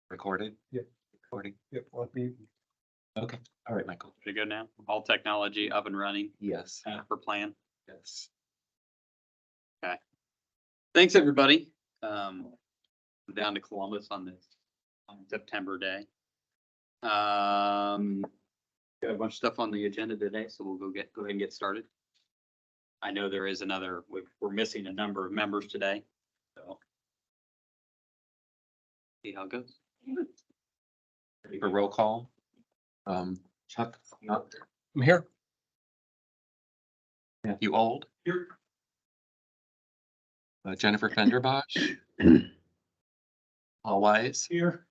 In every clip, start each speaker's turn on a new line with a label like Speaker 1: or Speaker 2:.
Speaker 1: Recorded?
Speaker 2: Yep.
Speaker 1: Recording.
Speaker 2: Yep, let me.
Speaker 1: Okay. All right, Michael.
Speaker 3: Should we go now? All technology up and running
Speaker 1: Yes.
Speaker 3: per plan.
Speaker 1: Yes.
Speaker 3: Thanks, everybody. Down to Columbus on this September day. Got a bunch of stuff on the agenda today, so we'll go ahead and get started. I know there is another, we're missing a number of members today, so. See how it goes.
Speaker 1: For roll call. Chuck, not
Speaker 2: I'm here.
Speaker 1: Matthew Old.
Speaker 2: Here.
Speaker 1: Jennifer Fenderbosh. Paul Wise.
Speaker 2: Here.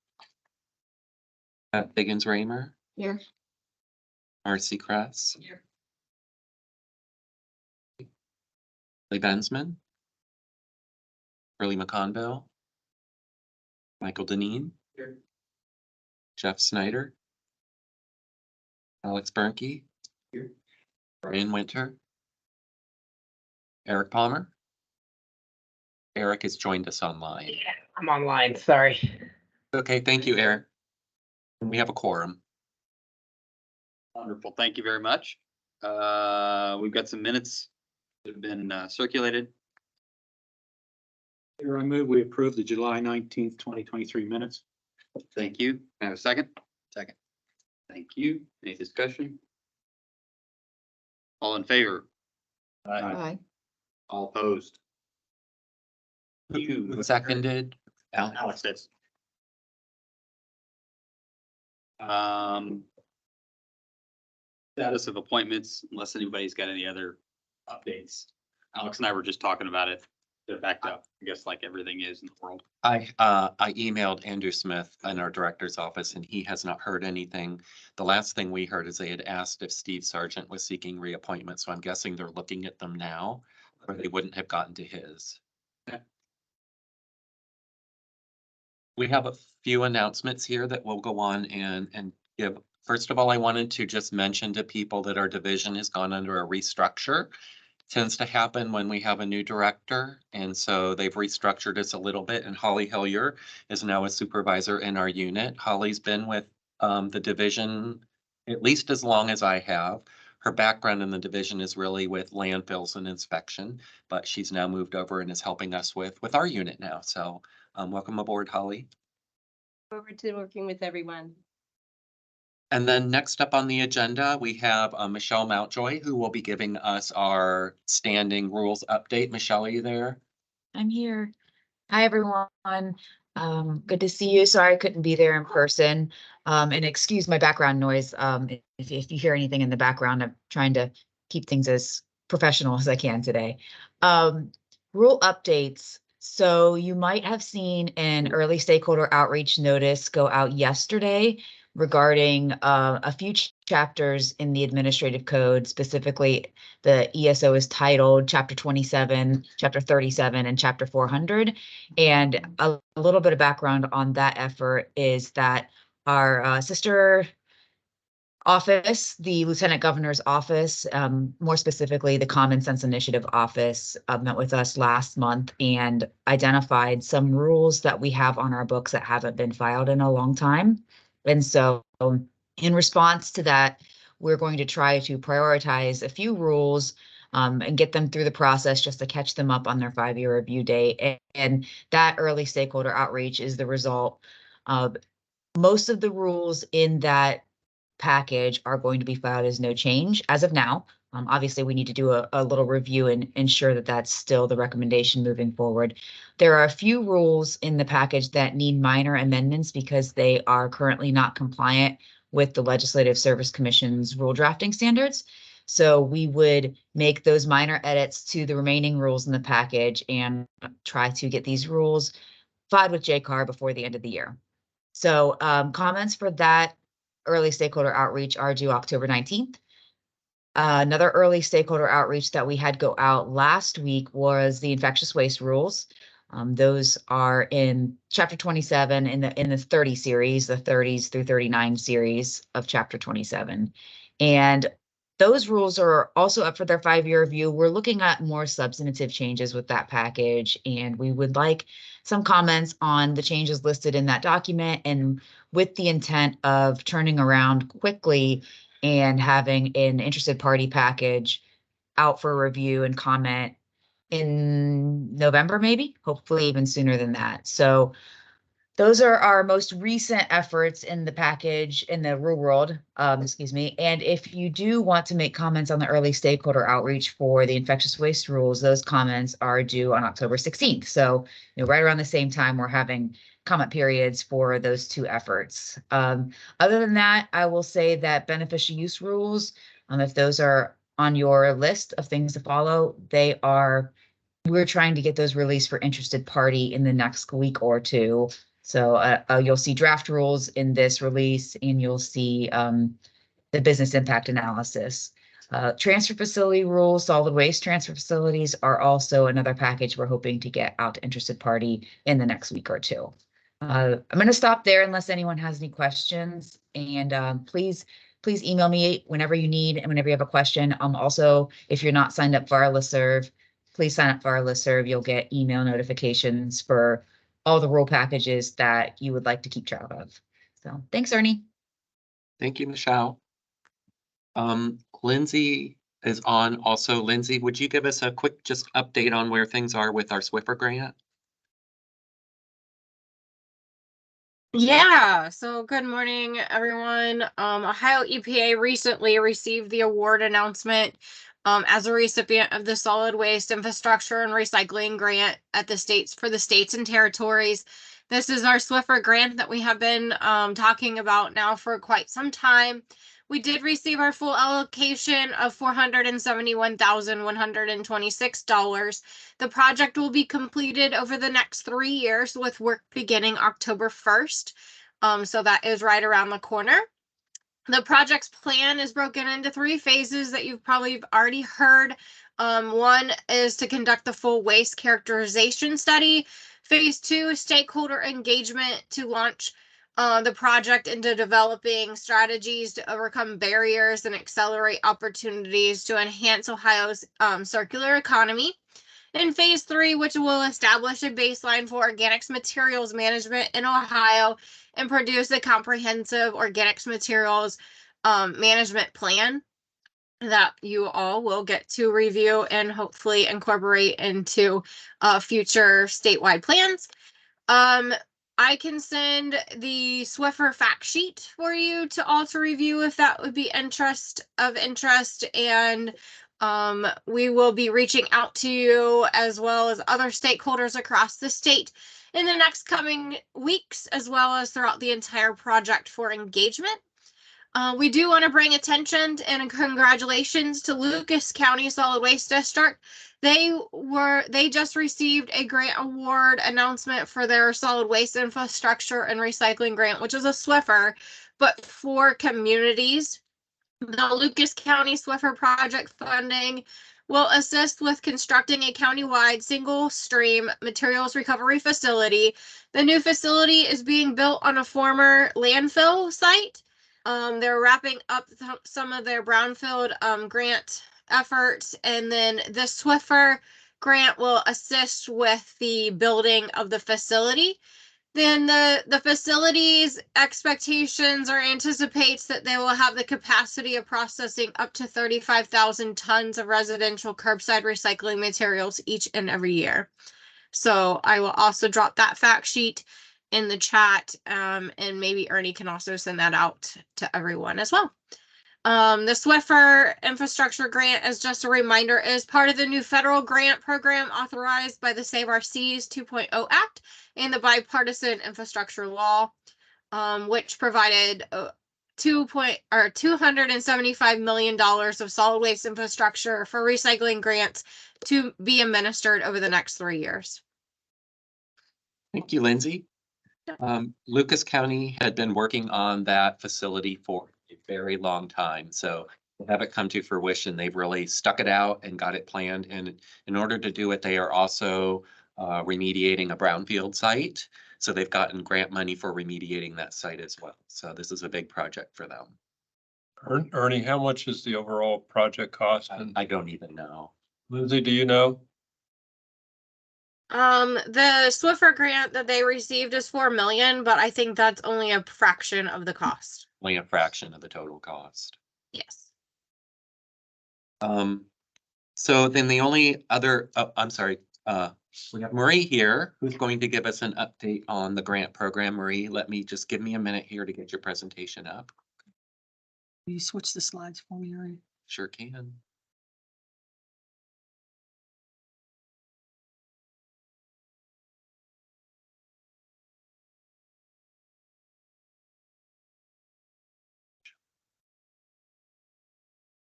Speaker 1: Higgins Raymer.
Speaker 4: Here.
Speaker 1: Marcy Kress.
Speaker 4: Here.
Speaker 1: Lee Bensman. Curly McConville. Michael Deneen.
Speaker 2: Here.
Speaker 1: Jeff Snyder. Alex Bernke.
Speaker 2: Here.
Speaker 1: Brian Winter. Eric Palmer. Eric has joined us online.
Speaker 4: Yeah, I'm online, sorry.
Speaker 1: Okay, thank you, Eric. And we have a quorum.
Speaker 3: Wonderful. Thank you very much. We've got some minutes that have been circulated.
Speaker 5: Here I move we approve the July 19th, 2023 minutes.
Speaker 3: Thank you. Can I have a second? Second. Thank you. Any discussion? All in favor?
Speaker 4: Hi.
Speaker 3: All opposed?
Speaker 1: Seconded. Alex.
Speaker 3: Alex says. Status of appointments, unless anybody's got any other updates. Alex and I were just talking about it. They're backed up, I guess, like everything is in the world.
Speaker 1: I emailed Andrew Smith in our director's office and he has not heard anything. The last thing we heard is they had asked if Steve Sargent was seeking reappointment, so I'm guessing they're looking at them now, or they wouldn't have gotten to his.
Speaker 3: Okay.
Speaker 1: We have a few announcements here that will go on and give. First of all, I wanted to just mention to people that our division has gone under a restructure. Tends to happen when we have a new director, and so they've restructured us a little bit, and Holly Hillier is now a supervisor in our unit. Holly's been with the division at least as long as I have. Her background in the division is really with landfills and inspection, but she's now moved over and is helping us with our unit now. So welcome aboard, Holly.
Speaker 4: Forward to working with everyone.
Speaker 1: And then next up on the agenda, we have Michelle Mountjoy, who will be giving us our standing rules update. Michelle, are you there?
Speaker 6: I'm here. Hi, everyone. Good to see you. Sorry I couldn't be there in person. And excuse my background noise. If you hear anything in the background, I'm trying to keep things as professional as I can today. Rule updates. So you might have seen an early stakeholder outreach notice go out yesterday regarding a few chapters in the administrative code. Specifically, the ESO is titled Chapter 27, Chapter 37, and Chapter 400. And a little bit of background on that effort is that our sister office, the Lieutenant Governor's office, more specifically the Common Sense Initiative office, met with us last month and identified some rules that we have on our books that haven't been filed in a long time. And so in response to that, we're going to try to prioritize a few rules and get them through the process just to catch them up on their 5-year review date. And that early stakeholder outreach is the result of most of the rules in that package are going to be filed as no change as of now. Obviously, we need to do a little review and ensure that that's still the recommendation moving forward. There are a few rules in the package that need minor amendments because they are currently not compliant with the Legislative Service Commission's rule drafting standards. So we would make those minor edits to the remaining rules in the package and try to get these rules filed with JCAR before the end of the year. So comments for that early stakeholder outreach are due October 19th. Another early stakeholder outreach that we had go out last week was the infectious waste rules. Those are in Chapter 27 in the 30 series, the 30s through 39 series of Chapter 27. And those rules are also up for their 5-year review. We're looking at more substantive changes with that package, and we would like some comments on the changes listed in that document, and with the intent of turning around quickly and having an interested party package out for review and comment in November, maybe, hopefully even sooner than that. So those are our most recent efforts in the package in the real world, excuse me. And if you do want to make comments on the early stakeholder outreach for the infectious waste rules, those comments are due on October 16th. So, right around the same time, we're having comment periods for those two efforts. Other than that, I will say that beneficial use rules, if those are on your list of things to follow, we're trying to get those released for interested party in the next week or two. So you'll see draft rules in this release, and you'll see the business impact analysis. Transfer facility rules, solid waste transfer facilities are also another package we're hoping to get out to interested party in the next week or two. I'm going to stop there unless anyone has any questions, and please email me whenever you need and whenever you have a question. Also, if you're not signed up for our listserv, please sign up for our listserv. You'll get email notifications for all the rule packages that you would like to keep track of. So thanks, Ernie.
Speaker 1: Thank you, Michelle. Lindsay is on also. Lindsay, would you give us a quick just update on where things are with our Swiffer grant?
Speaker 2: Yeah, so good morning, everyone. Ohio EPA recently received the award announcement as a recipient of the Solid Waste Infrastructure and Recycling Grant at the states for the states and territories. This is our Swiffer grant that we have been talking about now for quite some time. We did receive our full allocation of $471,126. The project will be completed over the next 3 years, with work beginning October 1st. So that is right around the corner. The project's plan is broken into 3 phases that you've probably already heard. One is to conduct the full waste characterization study. Phase 2 is stakeholder engagement to launch the project into developing strategies to overcome barriers and accelerate opportunities to enhance Ohio's circular economy. In phase 3, which will establish a baseline for organics materials management in Ohio and produce a comprehensive organics materials management plan that you all will get to review and hopefully incorporate into future statewide plans. I can send the Swiffer fact sheet for you to all to review if that would be of interest. And we will be reaching out to you as well as other stakeholders across the state in the next coming weeks, as well as throughout the entire project for engagement. We do want to bring attention and congratulations to Lucas County Solid Waste District. They just received a grant award announcement for their solid waste infrastructure and recycling grant, which is a Swiffer, but for communities. The Lucas County Swiffer project funding will assist with constructing a countywide single stream materials recovery facility. The new facility is being built on a former landfill site. They're wrapping up some of their brownfield grant efforts, and then the Swiffer grant will assist with the building of the facility. Then the facility's expectations or anticipates that they will have the capacity of processing up to 35,000 tons of residential curbside recycling materials each and every year. So I will also drop that fact sheet in the chat, and maybe Ernie can also send that out to everyone as well. The Swiffer Infrastructure Grant, as just a reminder, is part of the new federal grant program authorized by the Save Our Seas 2.0 Act and the Bipartisan Infrastructure Law, which provided $275 million of solid waste infrastructure for recycling grants to be administered over the next 3 years.
Speaker 1: Thank you, Lindsay. Lucas County had been working on that facility for a very long time, so to have it come to fruition, they've really stuck it out and got it planned. And in order to do it, they are also remediating a brownfield site. So they've gotten grant money for remediating that site as well. So this is a big project for them.
Speaker 7: Ernie, how much is the overall project cost? And
Speaker 1: I don't even know.
Speaker 7: Lindsay, do you know?
Speaker 2: The Swiffer grant that they received is 4 million, but I think that's only a fraction of the cost.
Speaker 1: Only a fraction of the total cost.
Speaker 2: Yes.
Speaker 1: So then the only other, oh, I'm sorry, we have Marie here, who's going to give us an update on the grant program. Marie, give me a minute here to get your presentation up.
Speaker 8: Will you switch the slides for me, Ari?
Speaker 1: Sure can.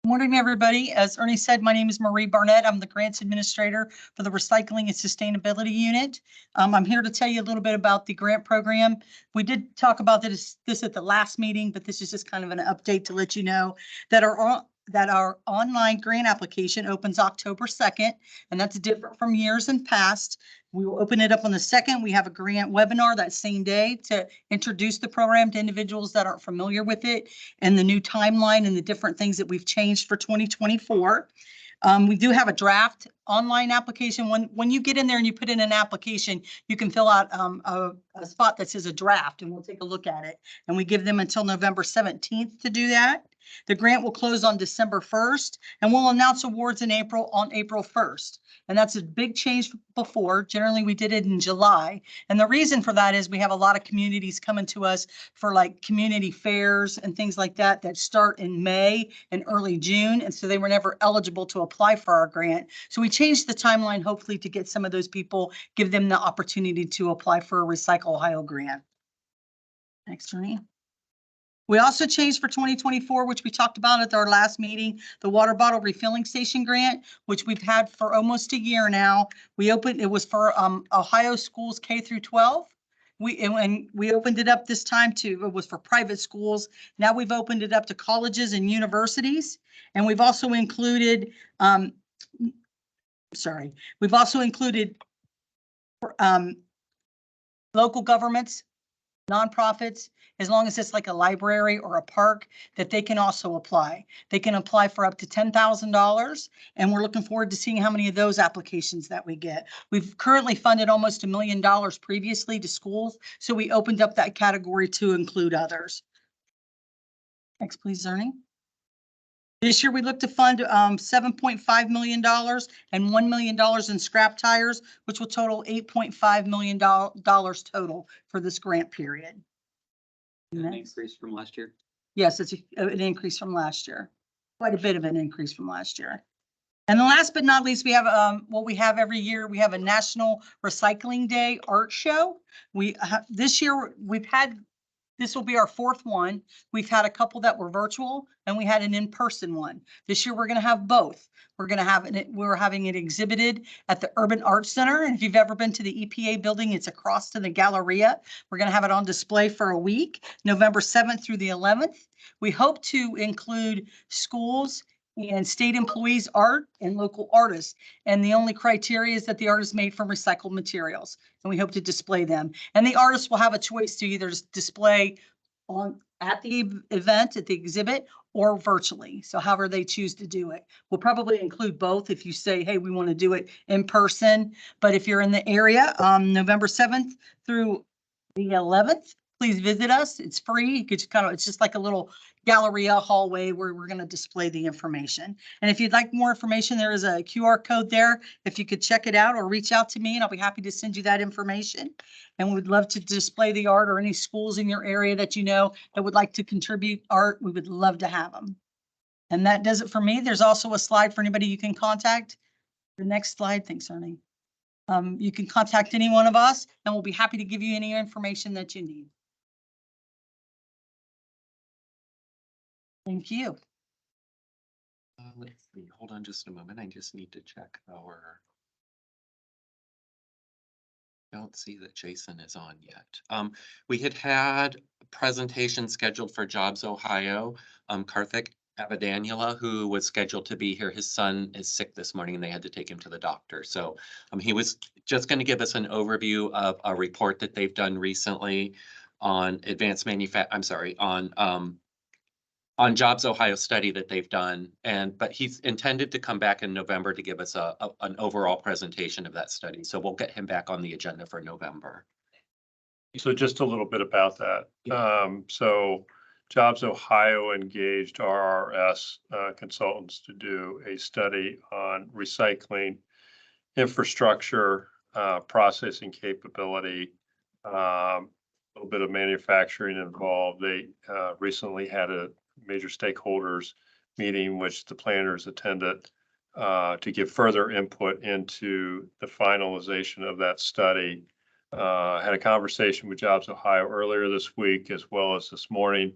Speaker 8: Morning, everybody. As Ernie said, my name is Marie Barnett. I'm the grants administrator for the Recycling and Sustainability Unit. I'm here to tell you a little bit about the grant program. We did talk about this at the last meeting, but this is just kind of an update to let you know that our online grant application opens October 2nd, and that's different from years in past. We will open it up on the 2nd. We have a grant webinar that same day to introduce the program to individuals that aren't familiar with it and the new timeline and the different things that we've changed for 2024. We do have a draft online application. When you get in there and you put in an application, you can fill out a spot that says a draft, and we'll take a look at it. And we give them until November 17th to do that. The grant will close on December 1st, and we'll announce awards on April 1st. And that's a big change before. Generally, we did it in July. And the reason for that is we have a lot of communities coming to us for like community fairs and things like that that start in May and early June. And so they were never eligible to apply for our grant. So we changed the timeline, hopefully, to get some of those people, give them the opportunity to apply for a Recycle Ohio grant. Next, Ernie. We also changed for 2024, which we talked about at our last meeting, the water bottle refilling station grant, which we've had for almost a year now. It was for Ohio schools K through 12. We opened it up this time it was for private schools. Now we've opened it up to colleges and universities. And we've also included, local governments, nonprofits, as long as it's like a library or a park, that they can also apply. They can apply for up to $10,000, and we're looking forward to seeing how many of those applications that we get. We've currently funded almost $1 million previously to schools, so we opened up that category to include others. Next, please, Ernie. This year, we look to fund $7.5 million and $1 million in scrap tires, which will total $8.5 million total for this grant period.
Speaker 3: An increase from last year.
Speaker 8: Yes, it's an increase from last year. Quite a bit of an increase from last year. And then last but not least, we have what we have every year. We have a National Recycling Day art show. This year this will be our 4th one. We've had a couple that were virtual and we had an in-person one. This year we're going to have both. We're having it exhibited at the Urban Arts Center. And if you've ever been to the EPA building, it's across to the Galleria. We're going to have it on display for a week, November 7th through the 11th. We hope to include schools and state employees, art, and local artists. And the only criteria is that the art is made from recycled materials, and we hope to display them. And the artists will have a choice to either display at the event, at the exhibit, or virtually. So however they choose to do it. We'll probably include both if you say, hey, we want to do it in person. But if you're in the area, November 7th through the 11th, please visit us. It's free. You could it's just like a little Galleria hallway where we're going to display the information. And if you'd like more information, there is a QR code there. If you could check it out or reach out to me, and I'll be happy to send you that information. And we'd love to display the art, or any schools in your area that you know that would like to contribute art. We would love to have them. And that does it for me. There's also a slide for anybody you can contact. The next slide. Thanks, Ernie. You can contact any one of us, and we'll be happy to give you any information that you need. Thank you.
Speaker 1: Let's see, hold on just a moment. I just need to check don't see that Jason is on yet. We had a presentation scheduled for Jobs Ohio. Karthik Avadanula, who was scheduled to be here, his son is sick this morning and they had to take him to the doctor. So he was just going to give us an overview of a report that they've done recently on on Jobs Ohio study that they've done. But he's intended to come back in November to give us an overall presentation of that study. So we'll get him back on the agenda for November.
Speaker 7: So just a little bit about that. So Jobs Ohio engaged RRS consultants to do a study on recycling infrastructure, processing capability, a little bit of manufacturing involved. They recently had a major stakeholders meeting, which the planners attended to give further input into the finalization of that study. Had a conversation with Jobs Ohio earlier this week, as well as this morning,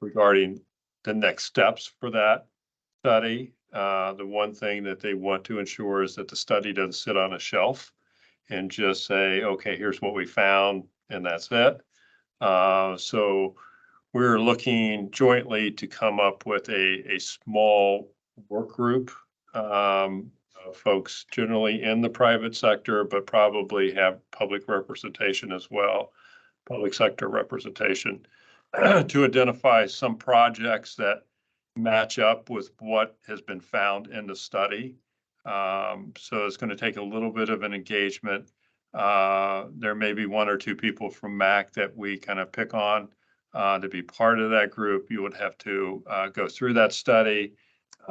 Speaker 7: regarding the next steps for that study. The one thing that they want to ensure is that the study doesn't sit on a shelf and just say, okay, here's what we found, and that's it. So we're looking jointly to come up with a small work group, folks generally in the private sector, but probably have public representation as well, public sector representation, to identify some projects that match up with what has been found in the study. So it's going to take a little bit of an engagement. There may be one or two people from MAC that we kind of pick on to be part of that group. You would have to go through that study,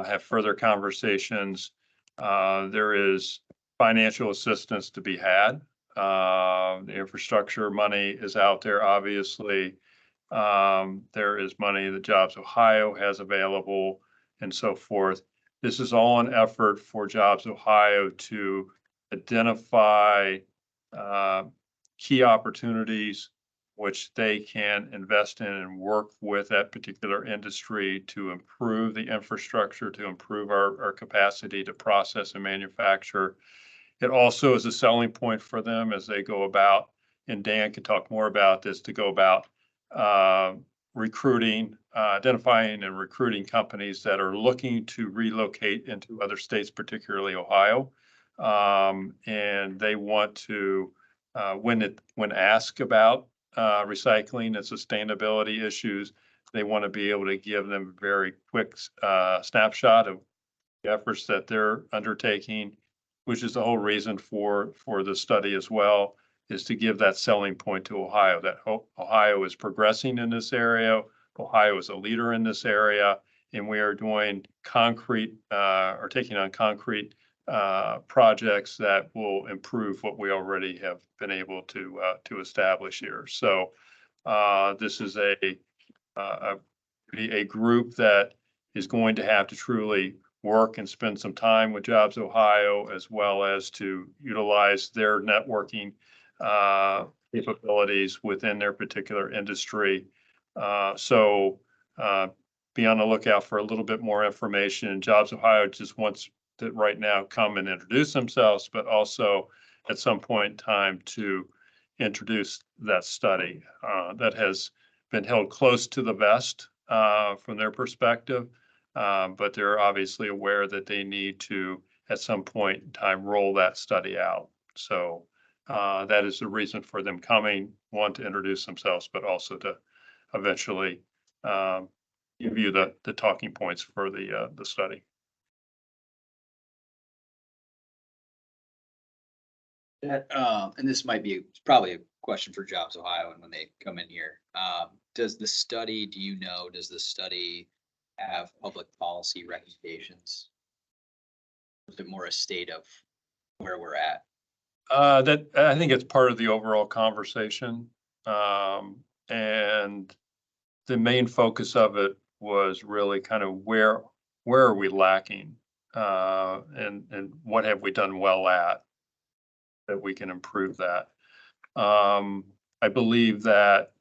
Speaker 7: have further conversations. There is financial assistance to be had. The infrastructure money is out there, obviously. There is money that Jobs Ohio has available and so forth. This is all an effort for Jobs Ohio to identify key opportunities which they can invest in and work with that particular industry to improve the infrastructure, to improve our capacity to process and manufacture. It also is a selling point for them as they go about, and Dan can talk more about this, to go about recruiting, identifying and recruiting companies that are looking to relocate into other states, particularly Ohio. And they want to, when asked about recycling and sustainability issues, they want to be able to give them a very quick snapshot of the efforts that they're undertaking, which is the whole reason for the study as well, is to give that selling point to Ohio, that Ohio is progressing in this area. Ohio is a leader in this area, and we are doing concrete or taking on concrete projects that will improve what we already have been able to establish here. So this is a group that is going to have to truly work and spend some time with Jobs Ohio, as well as to utilize their networking capabilities within their particular industry. So be on the lookout for a little bit more information. Jobs Ohio just wants to right now come and introduce themselves, but also at some point in time to introduce that study that has been held close to the vest from their perspective. But they're obviously aware that they need to, at some point in time, roll that study out. So that is the reason for them coming, one, to introduce themselves, but also to eventually give you the talking points for the study.
Speaker 3: And this might be probably a question for Jobs Ohio and when they come in here. Does the study, does the study have public policy recommendations? Is it more a state of where we're at?
Speaker 7: That I think it's part of the overall conversation. And the main focus of it was really kind of where are we lacking? And what have we done well at that we can improve that? I believe that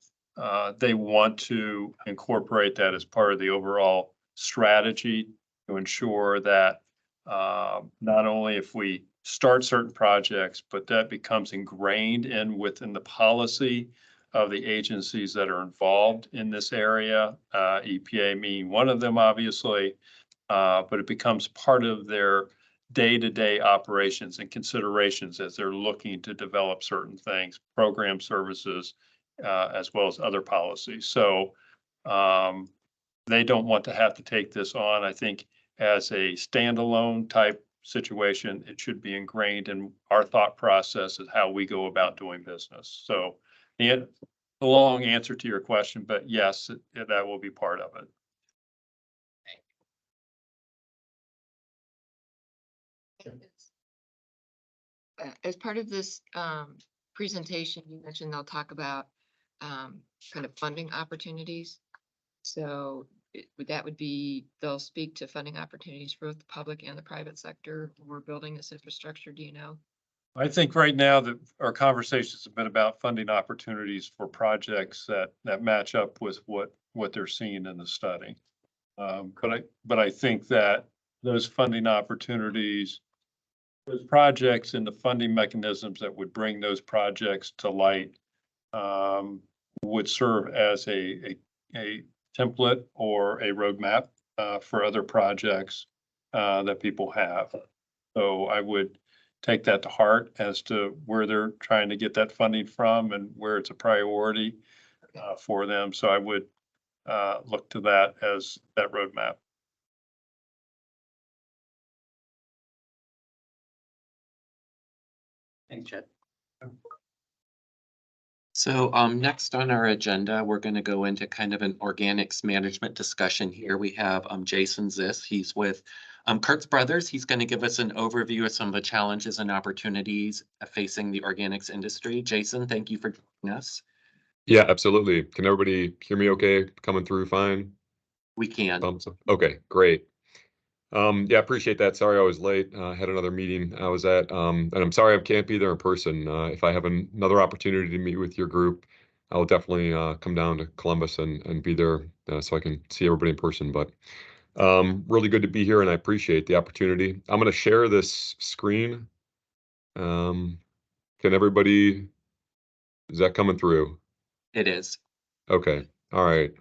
Speaker 7: they want to incorporate that as part of the overall strategy to ensure that not only if we start certain projects, but that becomes ingrained within the policy of the agencies that are involved in this area, EPA being one of them, obviously, but it becomes part of their day-to-day operations and considerations as they're looking to develop certain things, program services, as well as other policies. So they don't want to have to take this on. I think as a standalone type situation, it should be ingrained in our thought process of how we go about doing business. So the long answer to your question, but yes, that will be part of it.
Speaker 9: As part of this presentation, you mentioned they'll talk about kind of funding opportunities. So that would be, they'll speak to funding opportunities for both the public and the private sector. We're building this infrastructure, do you know?
Speaker 7: I think right now that our conversations have been about funding opportunities for projects that match up with what they're seeing in the study. But I think that those funding opportunities, those projects and the funding mechanisms that would bring those projects to light would serve as a template or a roadmap for other projects that people have. So I would take that to heart as to where they're trying to get that funding from and where it's a priority for them. So I would look to that as that roadmap.
Speaker 3: Thanks, Chad.
Speaker 1: So next on our agenda, we're going to go into kind of an organics management discussion here. We have Jason Ziss. He's with Kurtz Brothers. He's going to give us an overview of some of the challenges and opportunities facing the organics industry. Jason, thank you for joining us.
Speaker 10: Yeah, absolutely. Can everybody hear me okay? Coming through fine?
Speaker 1: We can.
Speaker 10: Thumbs up. Okay, great. Yeah, appreciate that. Sorry I was late. Had another meeting I was at. And I'm sorry I can't be there in person. If I have another opportunity to meet with your group, I'll definitely come down to Columbus and be there so I can see everybody in person. But really good to be here, and I appreciate the opportunity. I'm going to share this screen. Can everybody, is that coming through?
Speaker 1: It is.
Speaker 10: Okay. All right.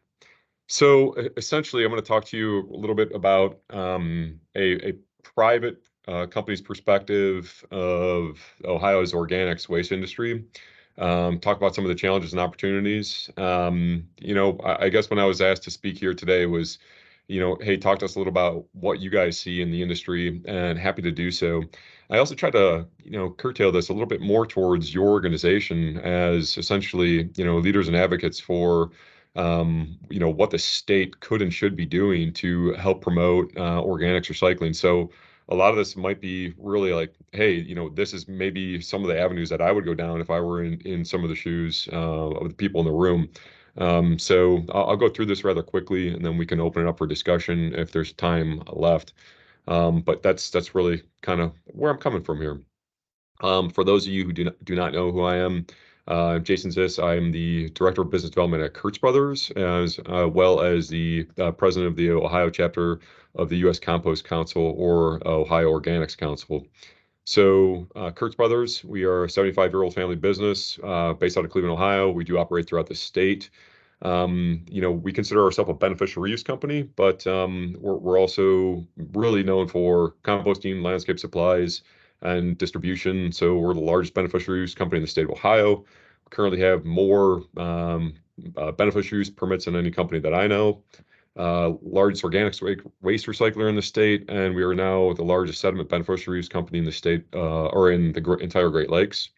Speaker 10: So essentially, I'm going to talk to you a little bit about a private company's perspective of Ohio's organics waste industry. Talk about some of the challenges and opportunities. I guess when I was asked to speak here today was, hey, talk to us a little about what you guys see in the industry, and happy to do so. I also try to, curtail this a little bit more towards your organization as essentially, leaders and advocates for what the state could and should be doing to help promote organics recycling. So a lot of this might be really like, hey, this is maybe some of the avenues that I would go down if I were in some of the shoes of the people in the room. So I'll go through this rather quickly, and then we can open it up for discussion if there's time left. But that's really kind of where I'm coming from here. For those of you who do not know who I am, Jason Ziss. I am the Director of Business Development at Kurtz Brothers, as well as the President of the Ohio chapter of the U.S. Compost Council, or Ohio Organics Council. So Kurtz Brothers, we are a 75-year-old family business based out of Cleveland, Ohio. We do operate throughout the state. We consider ourselves a beneficial reuse company, but we're also really known for composting, landscape supplies, and distribution. So we're the largest beneficial reuse company in the state of Ohio. We currently have more beneficial reuse permits than any company that I know. Largest organics waste recycler in the state, and we are now the largest sediment beneficial reuse company in the state, or in the entire Great Lakes.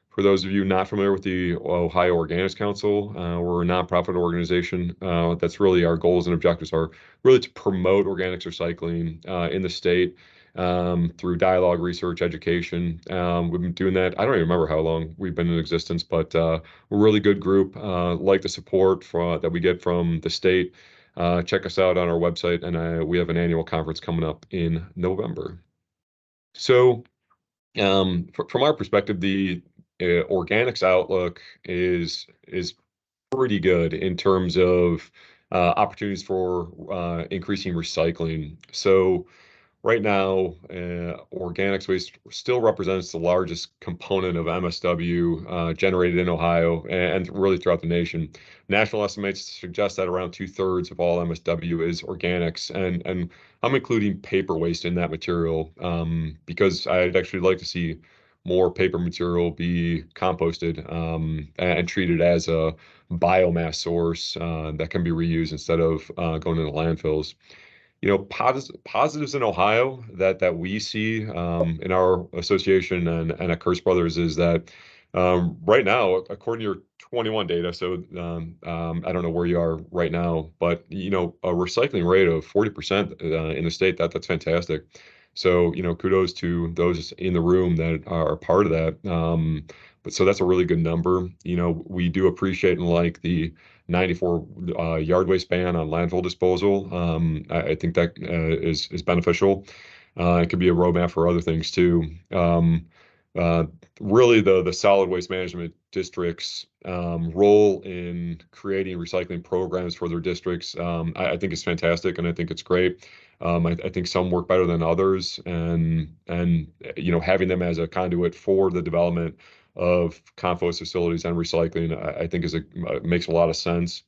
Speaker 10: For those of you not familiar with the Ohio Organics Council, we're a nonprofit organization. That's really our goals and objectives are really to promote organics recycling in the state through dialogue, research, education. We've been doing that. I don't even remember how long we've been in existence, but we're a really good group. Like the support that we get from the state. Check us out on our website, and we have an annual conference coming up in November. So from our perspective, the organics outlook is pretty good in terms of opportunities for increasing recycling. So right now, organics waste still represents the largest component of MSW generated in Ohio and really throughout the nation. National estimates suggest that around 2/3 of all MSW is organics, and I'm including paper waste in that material because I'd actually like to see more paper material be composted and treated as a biomass source that can be reused instead of going into landfills. You know, positives in Ohio that we see in our association and at Kurtz Brothers is that right now, according to your 21 data, so I don't know where you are right now, but you know, a recycling rate of 40% in the state, that's fantastic. So, you know, kudos to those in the room that are part of that. But so that's a really good number. You know, we do appreciate and like the 94 yard waste ban on landfill disposal. I think that is beneficial. It could be a roadmap for other things too. Really, the solid waste management districts' role in creating recycling programs for their districts, I think is fantastic, and I think it's great. I think some work better than others, and you know, having them as a conduit for the development of compost facilities and recycling, I think makes a lot of sense.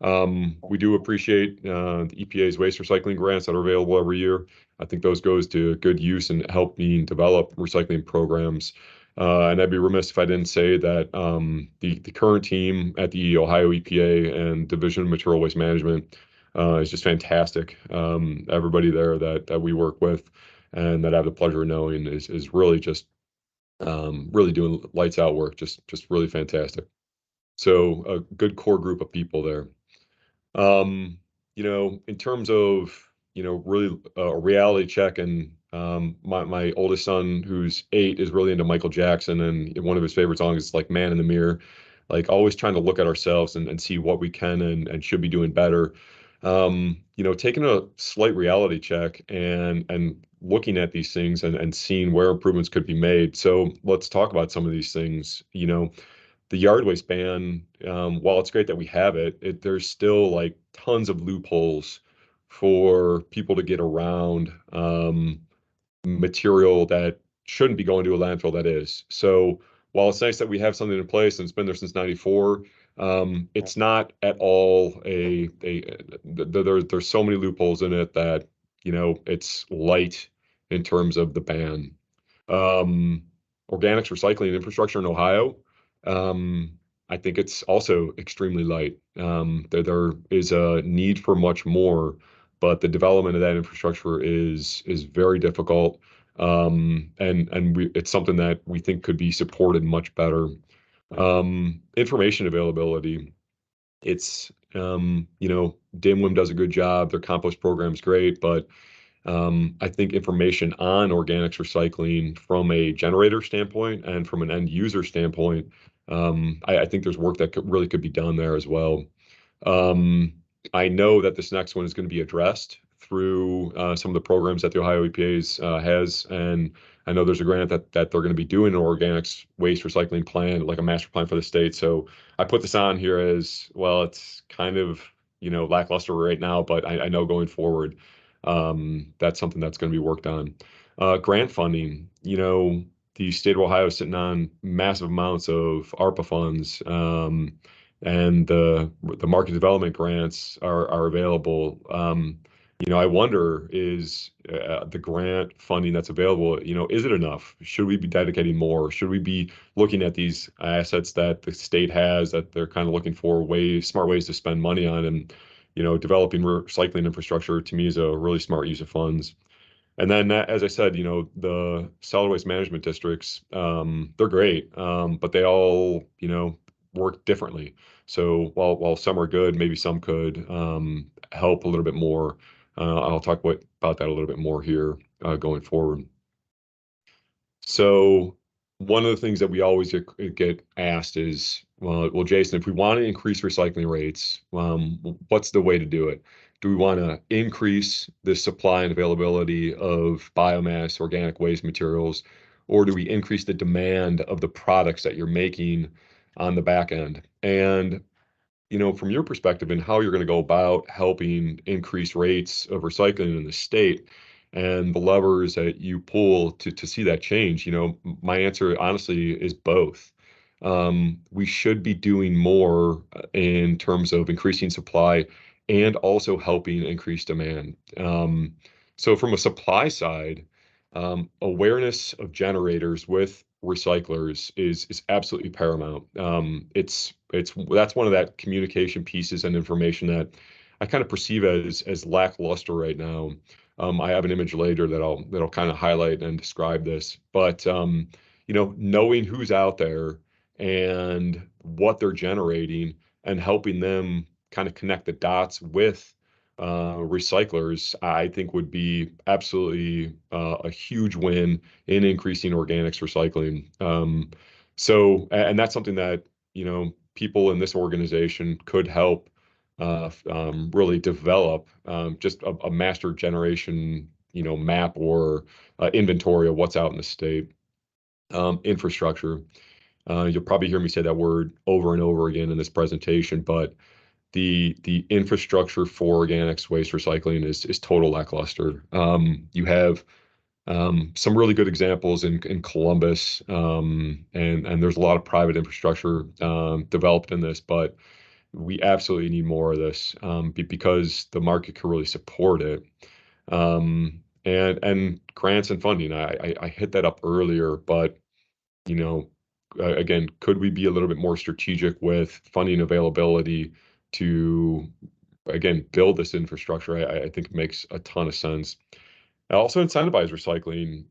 Speaker 10: We do appreciate the EPA's waste recycling grants that are available every year. I think those goes to good use and helping develop recycling programs. And I'd be remiss if I didn't say that the current team at the Ohio EPA and Division of Material Waste Management is just fantastic. Everybody there that we work with and that I have the pleasure of knowing is really just really doing lights out work, just really fantastic. So a good core group of people there. You know, in terms of, you know, really a reality check, and my oldest son, who's 8, is really into Michael Jackson, and one of his favorite songs is like Man in the Mirror, like always trying to look at ourselves and see what we can and should be doing better. You know, taking a slight reality check and looking at these things and seeing where improvements could be made. So let's talk about some of these things. You know, the yard waste ban, while it's great that we have it, there's still like tons of loopholes for people to get around material that shouldn't be going to a landfill that is. So while it's nice that we have something in place and it's been there since '94, it's not at all there's so many loopholes in it that, you know, it's light in terms of the ban. Organics recycling infrastructure in Ohio, I think it's also extremely light. There is a need for much more, but the development of that infrastructure is very difficult. It's something that we think could be supported much better. Information availability. It's, you know, DIMWIM does a good job. Their compost program is great, but I think information on organics recycling from a generator standpoint and from an end user standpoint, I think there's work that could be done there as well. I know that this next one is going to be addressed through some of the programs that the Ohio EPA has, and I know there's a grant that they're going to be doing an organics waste recycling plan, like a master plan for the state. So I put this on here as well. It's kind of, you know, lackluster right now, but I know going forward, that's something that's going to be worked on. Grant funding, you know, the state of Ohio is sitting on massive amounts of ARPA funds, and the market development grants are available. You know, I wonder, is the grant funding that's available, you know, is it enough? Should we be dedicating more? Should we be looking at these assets that the state has that they're kind of looking for smart ways to spend money on? And, you know, developing recycling infrastructure to me is a really smart use of funds. And then, as I said, you know, the solid waste management districts, they're great, but they all, you know, work differently. So while some are good, maybe some could help a little bit more. I'll talk about that a little bit more here going forward. So one of the things that we always get asked is, well, Jason, if we want to increase recycling rates, what's the way to do it? Do we want to increase the supply and availability of biomass, organic waste materials, or do we increase the demand of the products that you're making on the back end? And, you know, from your perspective and how you're going to go about helping increase rates of recycling in the state and the levers that you pull to see that change, you know, my answer honestly is both. We should be doing more in terms of increasing supply and also helping increase demand. So from a supply side, awareness of generators with recyclers is absolutely paramount. That's one of that communication pieces and information that I kind of perceive as lackluster right now. I have an image later that'll kind of highlight and describe this, but knowing who's out there and what they're generating and helping them kind of connect the dots with recyclers, I think would be absolutely a huge win in increasing organics recycling. And that's something that, people in this organization could help really develop, just a master generation, map or inventory of what's out in the state. Infrastructure. You'll probably hear me say that word over and over again in this presentation, but the infrastructure for organics waste recycling is total lackluster. You have some really good examples in Columbus, and there's a lot of private infrastructure developed in this, but we absolutely need more of this because the market can really support it. And grants and funding, I hit that up earlier, but again, could we be a little bit more strategic with funding availability to, again, build this infrastructure? I think it makes a ton of sense. Also incentivize recycling.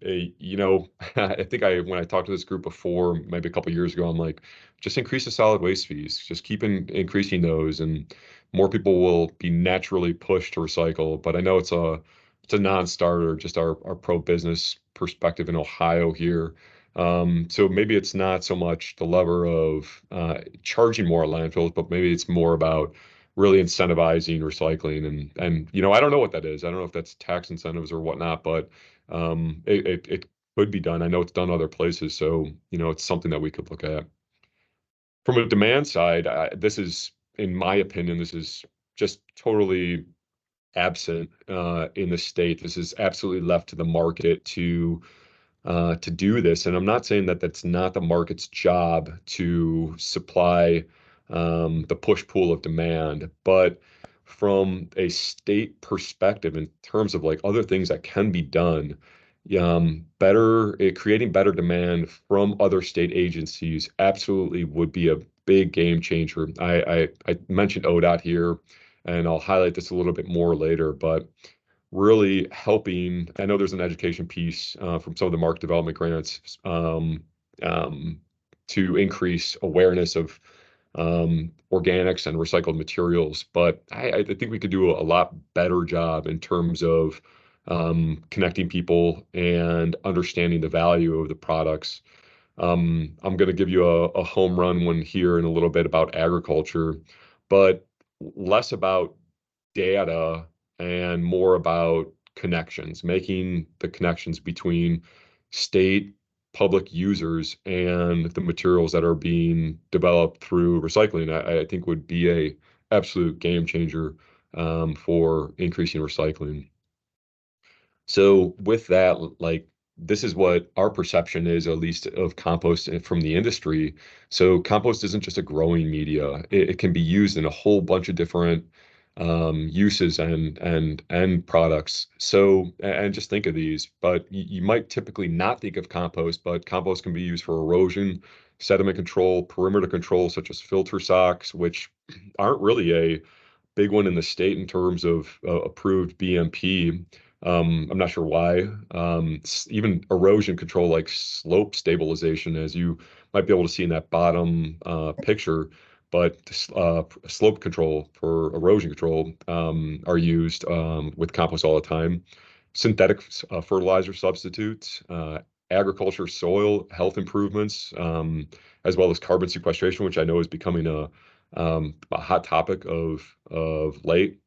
Speaker 10: I think when I talked to this group before, maybe a couple of years ago, I'm like, just increase the solid waste fees. Just keep increasing those, and more people will be naturally pushed to recycle. But I know it's a non-starter, just our pro-business perspective in Ohio here. So maybe it's not so much the lever of charging more at landfills, but maybe it's more about really incentivizing recycling. And I don't know what that is. I don't know if that's tax incentives or whatnot, but it could be done. I know it's done other places, so it's something that we could look at. From a demand side, this is, in my opinion, this is just totally absent in the state. This is absolutely left to the market to do this. And I'm not saying that that's not the market's job to supply the push-pull of demand, but from a state perspective, in terms of like other things that can be done, creating better demand from other state agencies absolutely would be a big game changer. I mentioned ODOT here, and I'll highlight this a little bit more later, but really helping. I know there's an education piece from some of the market development grants to increase awareness of organics and recycled materials, but I think we could do a lot better job in terms of connecting people and understanding the value of the products. I'm going to give you a home run one here in a little bit about agriculture, but less about data and more about connections, making the connections between state public users and the materials that are being developed through recycling. I think would be a absolute game changer for increasing recycling. So with that, like, this is what our perception is, at least of compost from the industry. So compost isn't just a growing media. It can be used in a whole bunch of different uses and products. So, and just think of these, but you might typically not think of compost, but compost can be used for erosion, sediment control, perimeter control, such as filter socks, which aren't really a big one in the state in terms of approved BMP. I'm not sure why. Even erosion control, like slope stabilization, as you might be able to see in that bottom picture, but slope control for erosion control are used with compost all the time. Synthetic fertilizer substitutes, agriculture soil health improvements, as well as carbon sequestration, which I know is becoming a hot topic of late.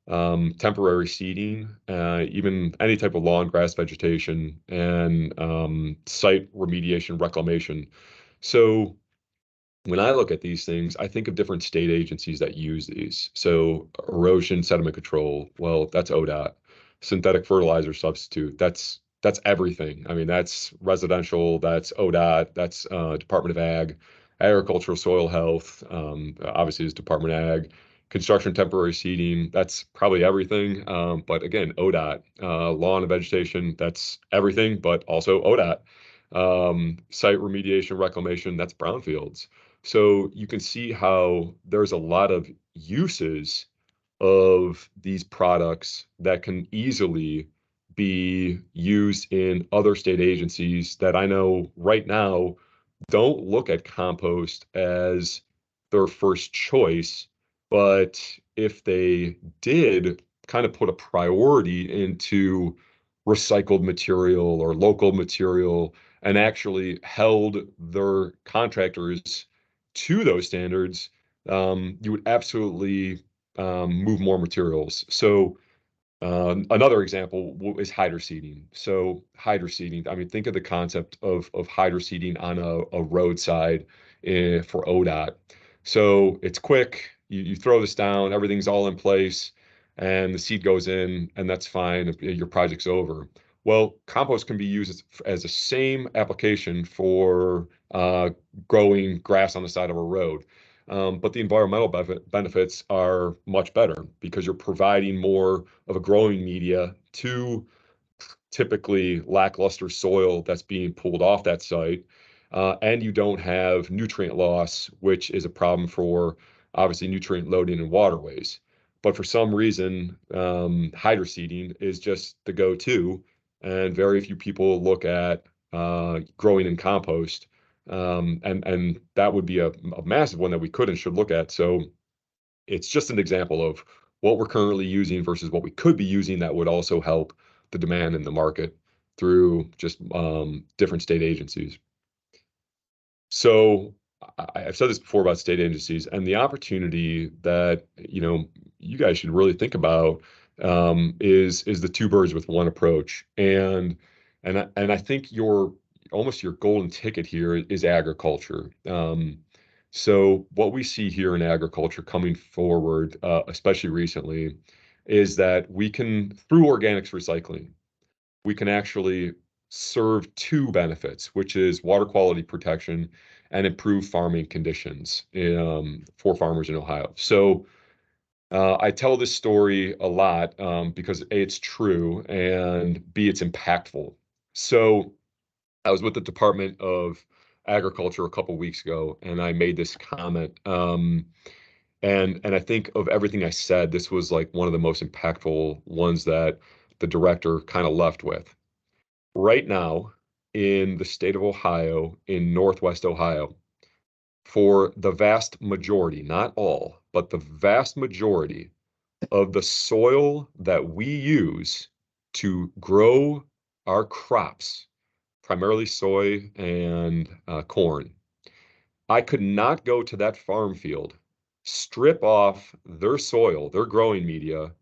Speaker 10: Temporary seeding, even any type of lawn grass vegetation, and site remediation reclamation. So when I look at these things, I think of different state agencies that use these. So erosion sediment control, well, that's ODOT. Synthetic fertilizer substitute, that's everything. I mean, that's residential, that's ODOT, that's Department of Ag. Agricultural soil health, obviously is Department of Ag. Construction temporary seeding, that's probably everything. But again, ODOT, lawn and vegetation, that's everything, but also ODOT. Site remediation reclamation, that's brownfields. So you can see how there's a lot of uses of these products that can easily be used in other state agencies that I know right now don't look at compost as their first choice. But if they did kind of put a priority into recycled material or local material and actually held their contractors to those standards, you would absolutely move more materials. So another example is hydroseeding. So hydroseeding, I mean, think of the concept of hydroseeding on a roadside for ODOT. So it's quick, you throw this down, everything's all in place, and the seed goes in, and that's fine, your project's over. Well, compost can be used as the same application for growing grass on the side of a road. But the environmental benefits are much better because you're providing more of a growing media to typically lackluster soil that's being pulled off that site. And you don't have nutrient loss, which is a problem for obviously nutrient loading in waterways. But for some reason, hydroseeding is just the go-to, and very few people look at growing in compost. And that would be a massive one that we could and should look at. So it's just an example of what we're currently using versus what we could be using that would also help the demand in the market through just different state agencies. So I've said this before about state agencies, and the opportunity that you guys should really think about is the two birds with one approach. And I think your golden ticket here is agriculture. So what we see here in agriculture coming forward, especially recently, is that we can, through organics recycling, we can actually serve two benefits, which is water quality protection and improve farming conditions for farmers in Ohio. So I tell this story a lot because A, it's true, and B, it's impactful. So I was with the Department of Agriculture a couple weeks ago, and I made this comment. And I think of everything I said, this was like one of the most impactful ones that the director kind of left with. Right now, in the state of Ohio, in Northwest Ohio, for the vast majority, not all, but the vast majority of the soil that we use to grow our crops, primarily soy and corn, I could not go to that farm field, strip off their soil, their growing media,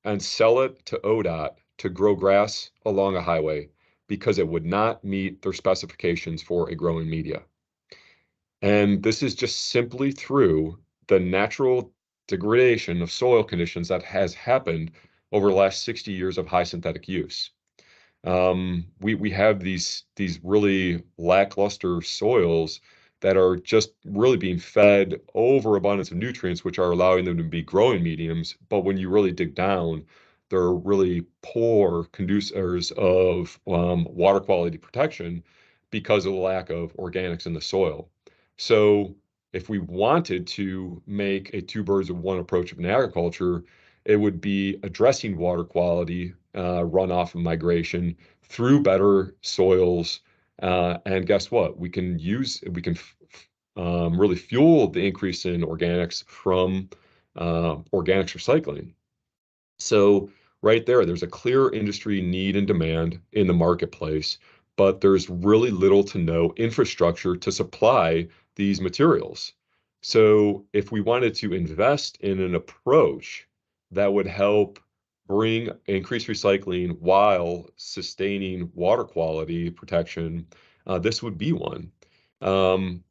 Speaker 10: and sell it to ODOT to grow grass along a highway because it would not meet their specifications for a growing media. And this is just simply through the natural degradation of soil conditions that has happened over the last 60 years of high synthetic use. We have these really lackluster soils that are just really being fed overabundance of nutrients, which are allowing them to be growing mediums. But when you really dig down, they're really poor conducers of water quality protection because of the lack of organics in the soil. So if we wanted to make a two birds with one approach in agriculture, it would be addressing water quality, runoff and migration through better soils. And guess what? We can really fuel the increase in organics from organics recycling. So right there's a clear industry need and demand in the marketplace, but there's really little to no infrastructure to supply these materials. So if we wanted to invest in an approach that would help bring increased recycling while sustaining water quality protection, this would be one.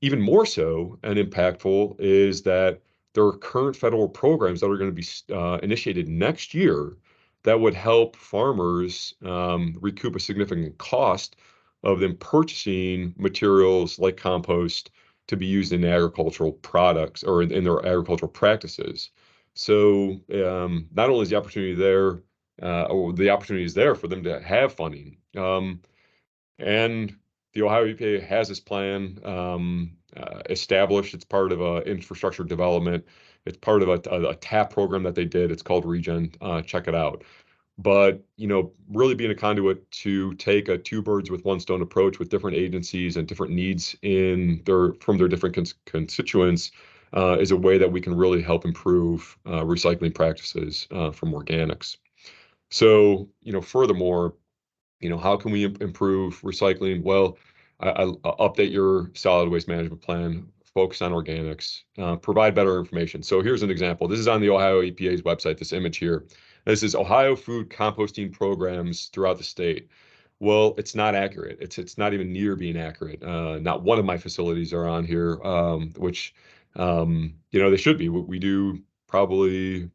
Speaker 10: Even more so and impactful is that there are current federal programs that are going to be initiated next year that would help farmers recoup a significant cost of them purchasing materials like compost to be used in agricultural products or in their agricultural practices. So not only is the opportunity there, or the opportunity is there for them to have funding, and the Ohio EPA has this plan established. It's part of a infrastructure development. It's part of a TAP program that they did. It's called Regen. Check it out. But, you know, really being a conduit to take a two birds with one stone approach with different agencies and different needs from their different constituents is a way that we can really help improve recycling practices from organics. So, you know, furthermore, you know, how can we improve recycling? Well, I'll update your solid waste management plan, focus on organics, provide better information. So here's an example. This is on the Ohio EPA's website, this image here. This is Ohio food composting programs throughout the state. Well, it's not accurate. It's not even near being accurate. Not one of my facilities are on here, which, you know, they should be. We do probably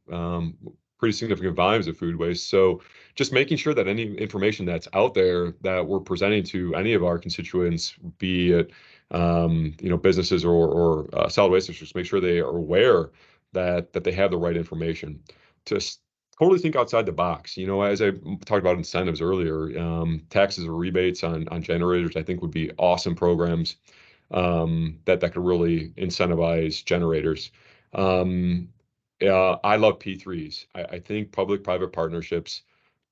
Speaker 10: pretty significant volumes of food waste. So just making sure that any information that's out there that we're presenting to any of our constituents, be it you know, businesses or solid waste districts, make sure they are aware that they have the right information. Just totally think outside the box. You know, as I talked about incentives earlier, taxes or rebates on generators, I think would be awesome programs that could really incentivize generators. I love P3s. I think public-private partnerships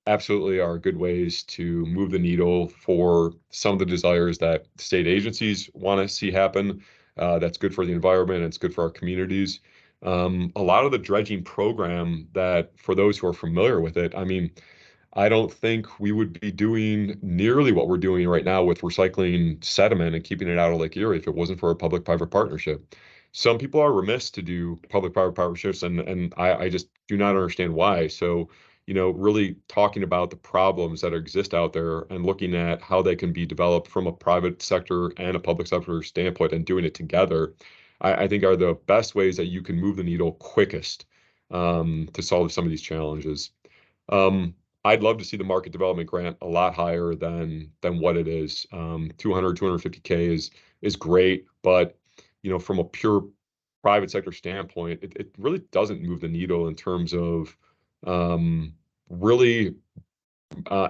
Speaker 10: absolutely are good ways to move the needle for some of the desires that state agencies want to see happen. That's good for the environment. It's good for our communities. A lot of the dredging program that, for those who are familiar with it, I mean, I don't think we would be doing nearly what we're doing right now with recycling sediment and keeping it out of Lake Erie if it wasn't for a public-private partnership. Some people are remiss to do public-private partnerships, and I just do not understand why. So, you know, really talking about the problems that exist out there and looking at how they can be developed from a private sector and a public sector standpoint and doing it together, I think are the best ways that you can move the needle quickest to solve some of these challenges. I'd love to see the market development grant a lot higher than what it is. 250K is great, but you know, from a pure private sector standpoint, it really doesn't move the needle in terms of really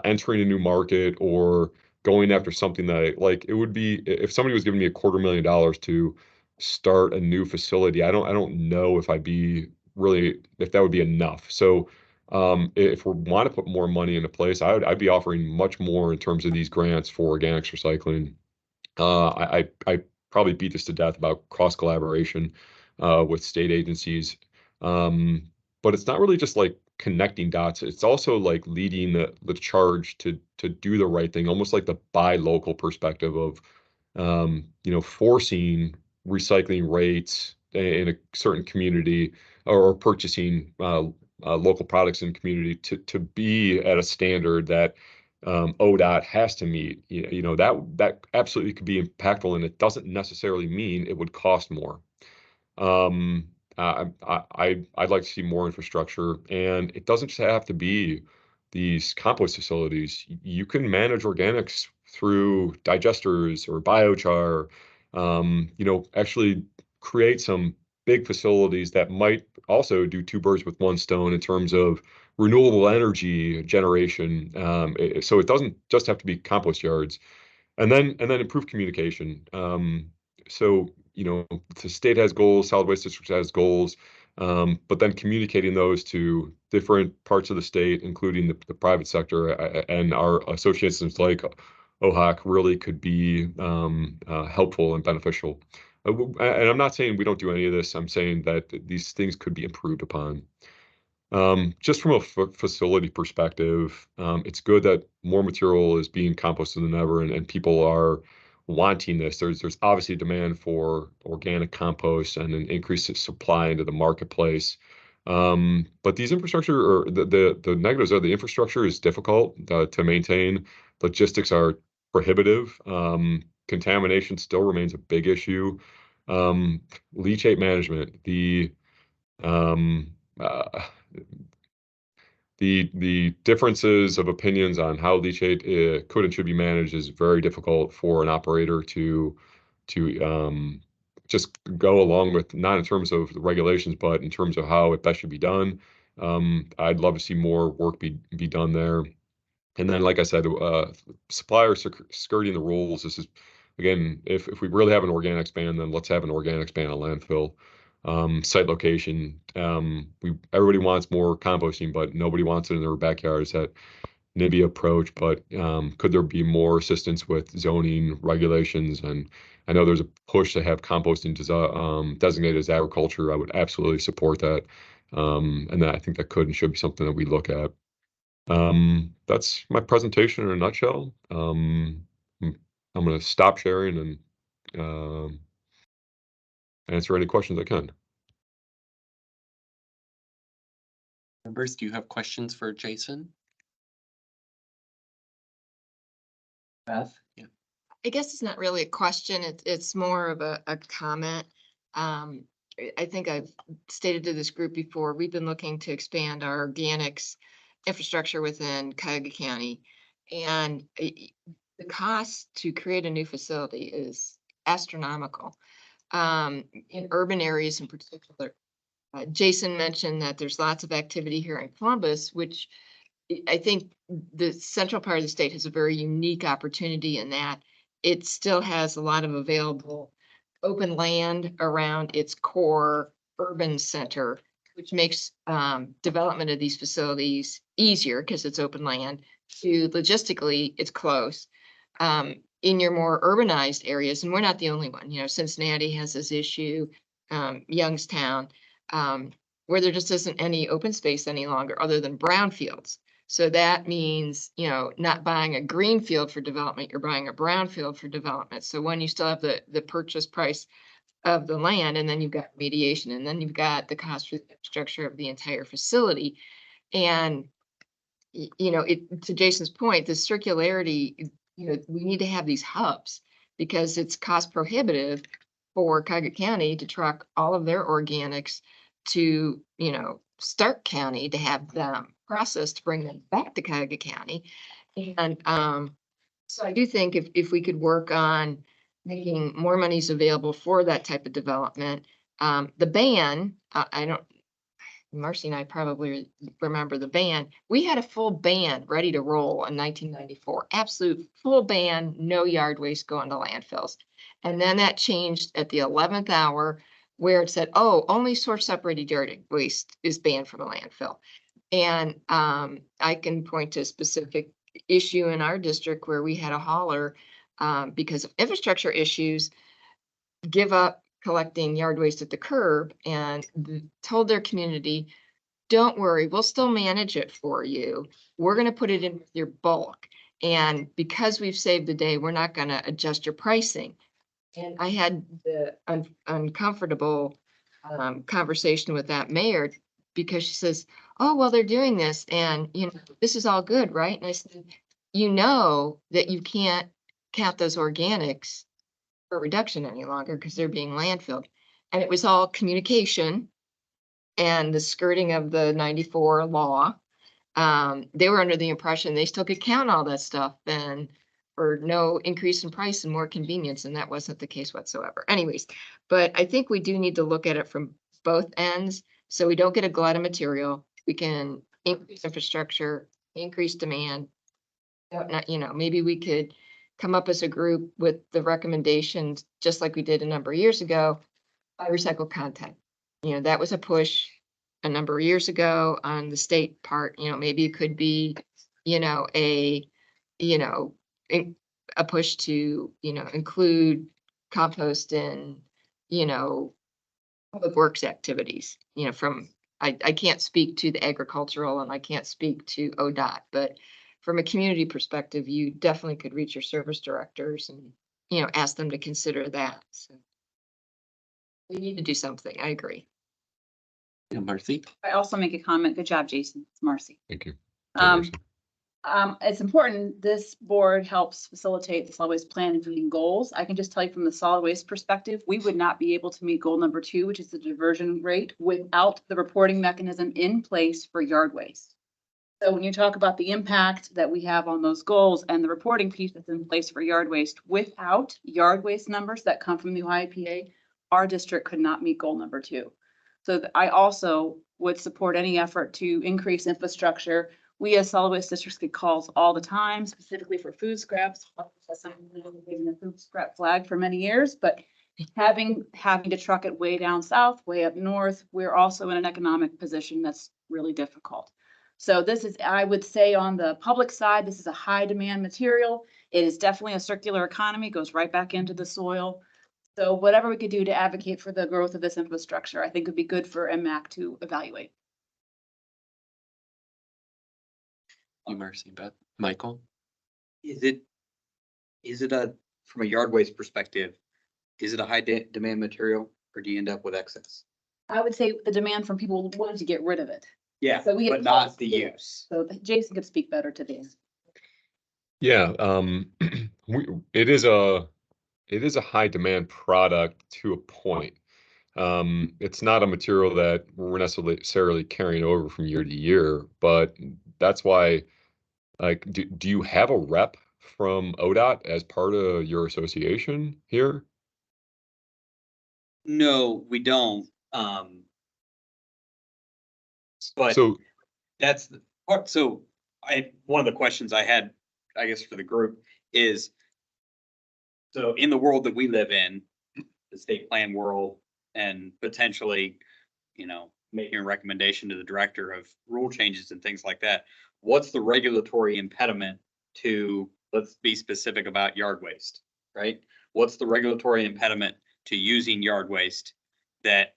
Speaker 10: entering a new market or going after something that, like, it would be if somebody was giving me $250,000 to start a new facility. I don't know if that would be enough. So if we want to put more money into place, I'd be offering much more in terms of these grants for organics recycling. I probably beat this to death about cross collaboration with state agencies, but it's not really just like connecting dots. It's also like leading the charge to do the right thing, almost like the buy local perspective of you know, forcing recycling rates in a certain community or purchasing local products in the community to be at a standard that ODOT has to meet. You know, that absolutely could be impactful, and it doesn't necessarily mean it would cost more. I'd like to see more infrastructure, and it doesn't just have to be these compost facilities. You can manage organics through digesters or biochar. You know, actually create some big facilities that might also do two birds with one stone in terms of renewable energy generation. So it doesn't just have to be compost yards, and then improve communication. So, you know, the state has goals, solid waste district has goals, but then communicating those to different parts of the state, including the private sector and our associations like OHAC, really could be helpful and beneficial. And I'm not saying we don't do any of this. I'm saying that these things could be improved upon. Just from a facility perspective, it's good that more material is being composted than ever, and people are wanting this. There's obviously demand for organic compost and an increased supply into the marketplace. But these infrastructure, or the negatives are the infrastructure is difficult to maintain. Logistics are prohibitive. Contamination still remains a big issue. Leachate management, the differences of opinions on how leachate could and should be managed is very difficult for an operator to just go along with, not in terms of the regulations, but in terms of how it best should be done. I'd love to see more work be done there. And then, like I said, suppliers skirting the rules. This is, again, if we really have an organics ban, then let's have an organics ban on landfill. Site location. Everybody wants more composting, but nobody wants it in their backyards. That NIMBY approach, but could there be more assistance with zoning regulations? And I know there's a push to have composting designated as agriculture. I would absolutely support that. And I think that could and should be something that we look at. That's my presentation in a nutshell. I'm going to stop sharing and answer any questions I can.
Speaker 1: Members, do you have questions for Jason? Beth? Yeah.
Speaker 9: I guess it's not really a question. It's more of a comment. I think I've stated to this group before, we've been looking to expand our organics infrastructure within Cuyahoga County. And the cost to create a new facility is astronomical. In urban areas in particular, Jason mentioned that there's lots of activity here in Columbus, which I think the central part of the state has a very unique opportunity in that it still has a lot of available open land around its core urban center, which makes development of these facilities easier because it's open land. Logistically, it's close. In your more urbanized areas, and we're not the only one, Cincinnati has this issue, Youngstown, where there just isn't any open space any longer other than brownfields. So that means, not buying a green field for development, you're buying a brownfield for development. So when you still have the purchase price of the land, and then you've got mediation, and then you've got the cost structure of the entire facility. And, to Jason's point, the circularity, we need to have these hubs because it's cost prohibitive for Cuyahoga County to truck all of their organics to, Stark County to have them processed to bring them back to Cuyahoga County. And so I do think if we could work on making more monies available for that type of development, the ban, Marcy and I probably remember the ban. We had a full ban ready to roll in 1994, absolute full ban, no yard waste going to landfills. And then that changed at the 11th hour where it said, oh, only source separated yard waste is banned from a landfill. And I can point to a specific issue in our district where we had a hauler because of infrastructure issues, give up collecting yard waste at the curb and told their community, don't worry, we'll still manage it for you. We're going to put it in with your bulk. And because we've saved the day, we're not going to adjust your pricing. And I had the uncomfortable conversation with that mayor because she says, oh, well, they're doing this and, this is all good, right? And I said, that you can't count those organics for reduction any longer because they're being landfilled. And it was all communication and the skirting of the 94 law. They were under the impression they still could count all that stuff and for no increase in price and more convenience. And that wasn't the case whatsoever. Anyways, but I think we do need to look at it from both ends. So we don't get a glut of material. We can increase infrastructure, increase demand. Maybe we could come up as a group with the recommendations, just like we did a number of years ago, by recycled content. That was a push a number of years ago on the state part. Maybe it could be, a push to, include compost in, public works activities, I can't speak to the agricultural and I can't speak to ODOT, but from a community perspective, you definitely could reach your service directors and, ask them to consider that. So we need to do something. I agree.
Speaker 1: Yeah, Marcy?
Speaker 11: I also make a comment. Good job, Jason. It's Marcy.
Speaker 10: Thank you.
Speaker 11: It's important. This board helps facilitate the solid waste plan and meeting goals. I can just tell you from the solid waste perspective, we would not be able to meet goal number 2, which is the diversion rate, without the reporting mechanism in place for yard waste. So when you talk about the impact that we have on those goals and the reporting piece that's in place for yard waste, without yard waste numbers that come from the Ohio EPA, our district could not meet goal number 2. So I also would support any effort to increase infrastructure We as solid waste districts get calls all the time, specifically for food scraps. That's something we've been using the food scrap flag for many years, but having to truck it way down south, way up north, we're also in an economic position that's really difficult. So this is, I would say on the public side, this is a high demand material. It is definitely a circular economy, goes right back into the soil. So whatever we could do to advocate for the growth of this infrastructure, I think would be good for MMAC to evaluate.
Speaker 1: You, Mercy Beth. Michael?
Speaker 3: Is it from a yard waste perspective, is it a high demand material or do you end up with excess?
Speaker 11: I would say the demand from people wanting to get rid of it.
Speaker 3: Yeah,
Speaker 11: So we get
Speaker 3: but not
Speaker 11: calls,
Speaker 3: the
Speaker 11: yeah.
Speaker 3: use.
Speaker 11: So Jason could speak better to this.
Speaker 10: Yeah, it is a high demand product to a point. It's not a material that we're necessarily carrying over from year to year, but that's why, like, do you have a rep from ODOT as part of your association here?
Speaker 3: No, we don't. But
Speaker 10: So,
Speaker 3: that's the part. So one of the questions I had, I guess, for the group is, so in the world that we live in, the state plan world, and potentially, making a recommendation to the director of rule changes and things like that, what's the regulatory impediment to, let's be specific about yard waste, right? What's the regulatory impediment to using yard waste that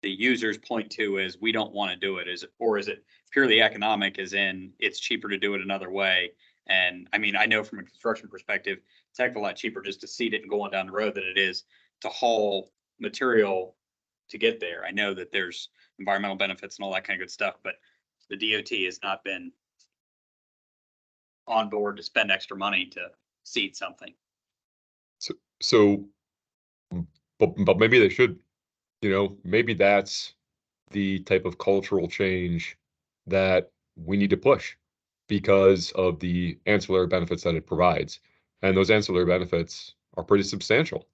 Speaker 3: the users point to as we don't want to do it? Or is it purely economic, as in it's cheaper to do it another way? And I mean, I know from a construction perspective, it's a heck of a lot cheaper just to seed it and go on down the road than it is to haul material to get there. I know that there's environmental benefits and all that kind of good stuff, but the DOT has not been on board to spend extra money to seed something.
Speaker 10: so, but maybe they should, maybe that's the type of cultural change that we need to push because of the ancillary benefits that it provides. And those ancillary benefits are pretty substantial.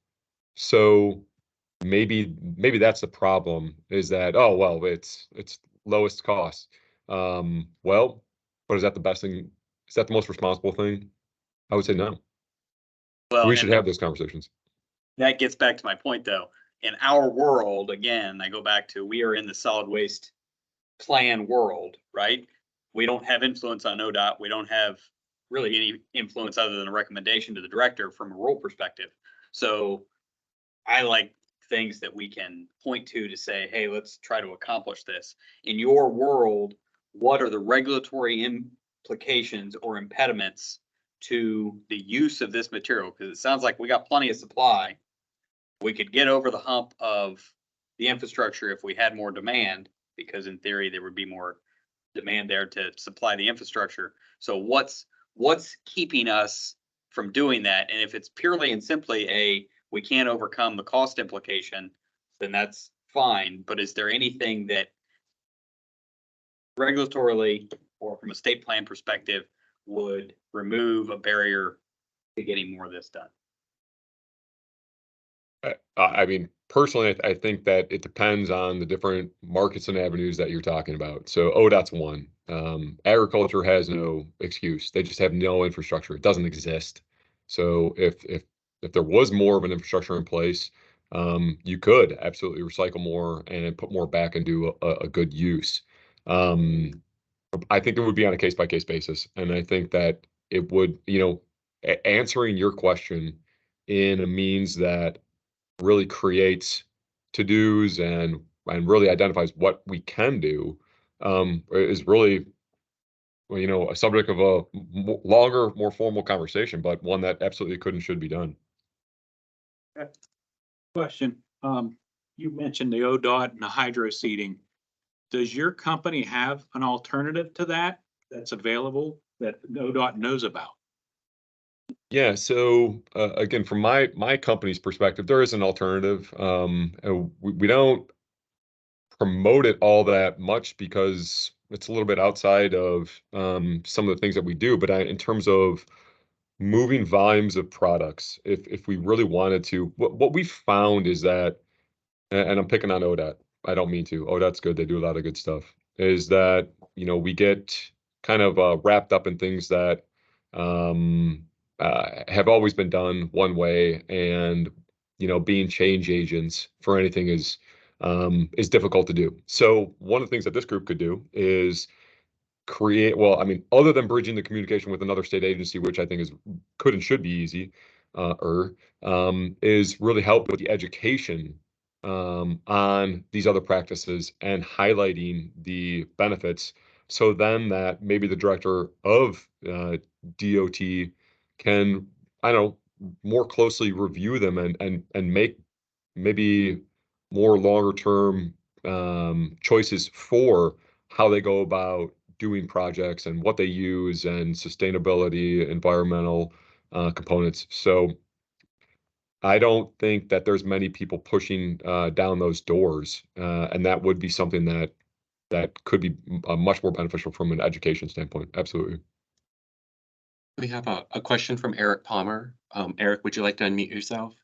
Speaker 10: So maybe that's the problem, is that, oh, well, it's lowest cost. Well, but is that the best thing? Is that the most responsible thing? I would say no.
Speaker 3: Well,
Speaker 10: We should have those conversations.
Speaker 3: that gets back to my point, though. In our world, again, I go back to, we are in the solid waste plan world, right? We don't have influence on ODOT. We don't have really any influence other than a recommendation to the director from a rule perspective. So I like things that we can point to say, hey, let's try to accomplish this. In your world, what are the regulatory implications or impediments to the use of this material? Because it sounds like we got plenty of supply. We could get over the hump of the infrastructure if we had more demand, because in theory, there would be more demand there to supply the infrastructure. So what's keeping us from doing that? And if it's purely and simply we can't overcome the cost implication, then that's fine. But is there anything that regulatorily or from a state plan perspective would remove a barrier to getting more of this done?
Speaker 10: I mean, personally, I think that it depends on the different markets and avenues that you're talking about. So ODOT's one. Agriculture has no excuse. They just have no infrastructure. It doesn't exist. So if there was more of an infrastructure in place, you could absolutely recycle more and put more back into a good use. I think it would be on a case by case basis, and I think that it would, answering your question in a means that really creates to-dos and really identifies what we can do, is really, a subject of a longer, more formal conversation, but one that absolutely could and should be done.
Speaker 5: Question, you mentioned the ODOT and the hydro seeding. Does your company have an alternative to that that's available that ODOT knows about?
Speaker 10: Yeah, so again, from my company's perspective, there is an alternative. We don't promote it all that much because it's a little bit outside of some of the things that we do. But in terms of moving volumes of products, if we really wanted to, what we found is that, and I'm picking on ODOT. I don't mean to. ODOT's good. They do a lot of good stuff. Is that, we get kind of wrapped up in things that have always been done one way, and being change agents for anything is difficult to do. So one of the things that this group could do is create, well, I mean, other than bridging the communication with another state agency, which I think could and should be easy, is really help with the education on these other practices and highlighting the benefits. So then that maybe the director of DOT can, I don't know, more closely review them and make maybe more longer term choices for how they go about doing projects and what they use and sustainability, environmental components. So I don't think that there's many people pushing down those doors, and that would be something that could be much more beneficial from an education standpoint. Absolutely.
Speaker 1: We have a question from Eric Palmer. Eric, would you like to unmute yourself?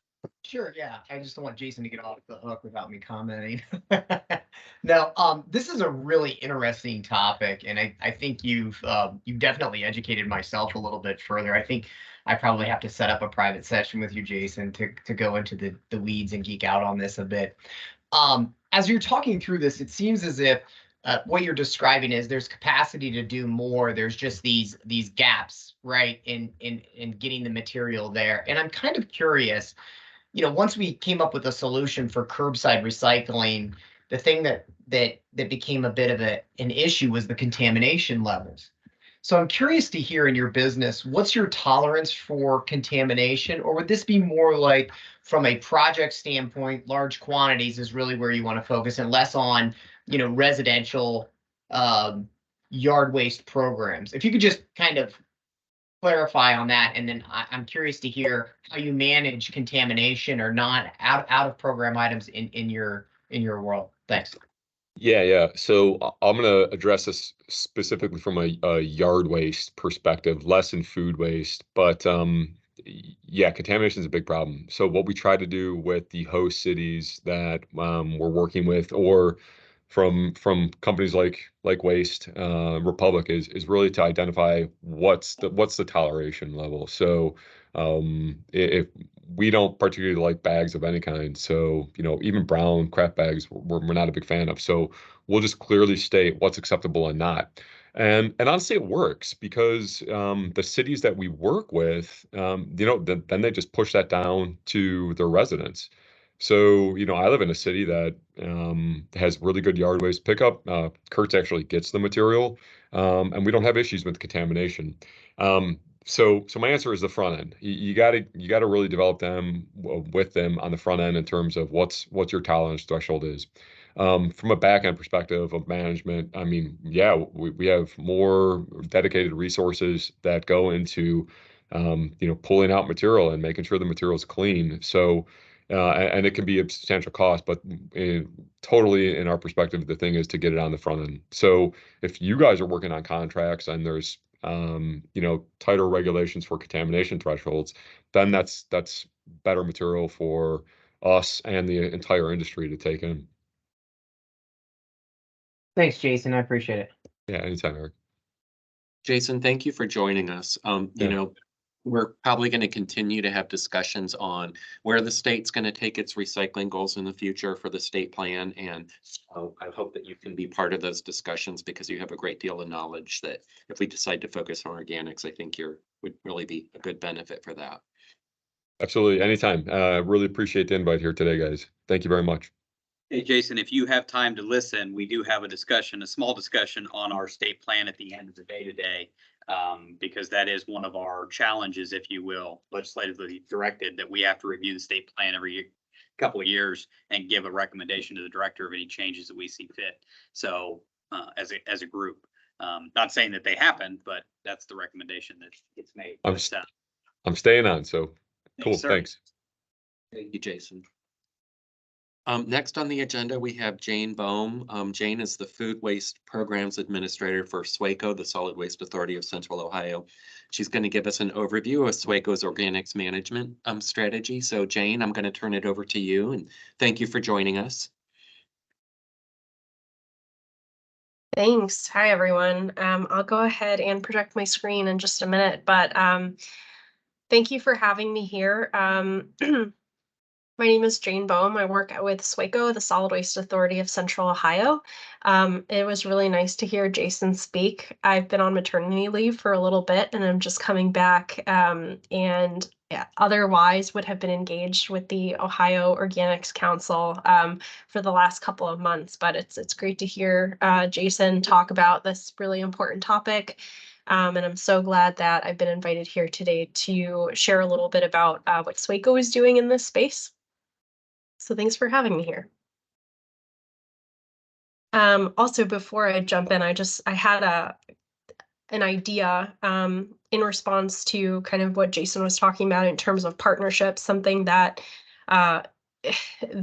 Speaker 12: Sure, yeah. I just don't want Jason to get off the hook without me commenting. No, this is a really interesting topic, and I think you've definitely educated myself a little bit further. I think I probably have to set up a private session with you, Jason, to go into the weeds and geek out on this a bit. As you're talking through this, it seems as if what you're describing is there's capacity to do more. There's just these gaps, right, in getting the material there. And I'm kind of curious, once we came up with a solution for curbside recycling, the thing that became a bit of an issue was the contamination levels. So I'm curious to hear in your business, what's your tolerance for contamination? Or would this be more like, from a project standpoint, large quantities is really where you want to focus, and less on, residential yard waste programs? If you could just kind of clarify on that, and then I'm curious to hear how you manage contamination or not out of program items in your world. Thanks.
Speaker 10: Yeah. So I'm going to address this specifically from a yard waste perspective, less in food waste. But yeah, contamination is a big problem. So what we try to do with the host cities that we're working with, or from companies like Waste Republic, is really to identify what's the toleration level. So if we don't particularly like bags of any kind, so even brown craft bags we're not a big fan of. So we'll just clearly state what's acceptable and not. And honestly, it works, because the cities that we work with, then they just push that down to their residents. So, I live in a city that has really good yard waste pickup. Kurtz actually gets the material, and we don't have issues with contamination. So my answer is the front end. You gotta really develop with them on the front end in terms of what's your tolerance threshold is. From a back end perspective of management, I mean, yeah, we have more dedicated resources that go into pulling out material and making sure the material is clean. So and it can be a substantial cost, but totally in our perspective, the thing is to get it on the front end. So if you guys are working on contracts and there's tighter regulations for contamination thresholds, then that's better material for us and the entire industry to take in.
Speaker 12: Thanks, Jason. I appreciate it.
Speaker 10: Yeah, anytime, Eric.
Speaker 1: Jason, thank you for joining us. We're probably going to continue to have discussions on where the state's going to take its recycling goals in the future for the state plan. And I hope that you can be part of those discussions, because you have a great deal of knowledge that if we decide to focus on organics, I think would really be a good benefit for that.
Speaker 10: Absolutely. Anytime. Really appreciate the invite here today, guys. Thank you very much.
Speaker 3: Hey, Jason, if you have time to listen, we do have a small discussion on our state plan at the end of the day today. Because that is one of our challenges, if you will, legislatively directed, that we have to review the state plan every couple of years and give a recommendation to the director of any changes that we see fit. So as a group, not saying that they happen, but that's the recommendation that gets made.
Speaker 10: I'm staying on, so cool. Thanks.
Speaker 1: Thank you, Jason. Next on the agenda, we have Jane Bohm. Jane is the Food Waste Programs Administrator for SWACO, the Solid Waste Authority of Central Ohio. She's going to give us an overview of SWACO's organics management strategy. So Jane, I'm going to turn it over to you, and thank you for joining us.
Speaker 13: Thanks. Hi, everyone. I'll go ahead and project my screen in just a minute, but thank you for having me here. My name is Jane Boehm. I work with SWACO, the Solid Waste Authority of Central Ohio. It was really nice to hear Jason speak. I've been on maternity leave for a little bit and I'm just coming back and otherwise would have been engaged with the Ohio Organics Council for the last couple of months. But it's great to hear Jason talk about this really important topic. And I'm so glad that I've been invited here today to share a little bit about what SWACO is doing in this space. So thanks for having me here. Also, before I jump in, I had an idea in response to kind of what Jason was talking about in terms of partnerships, something that how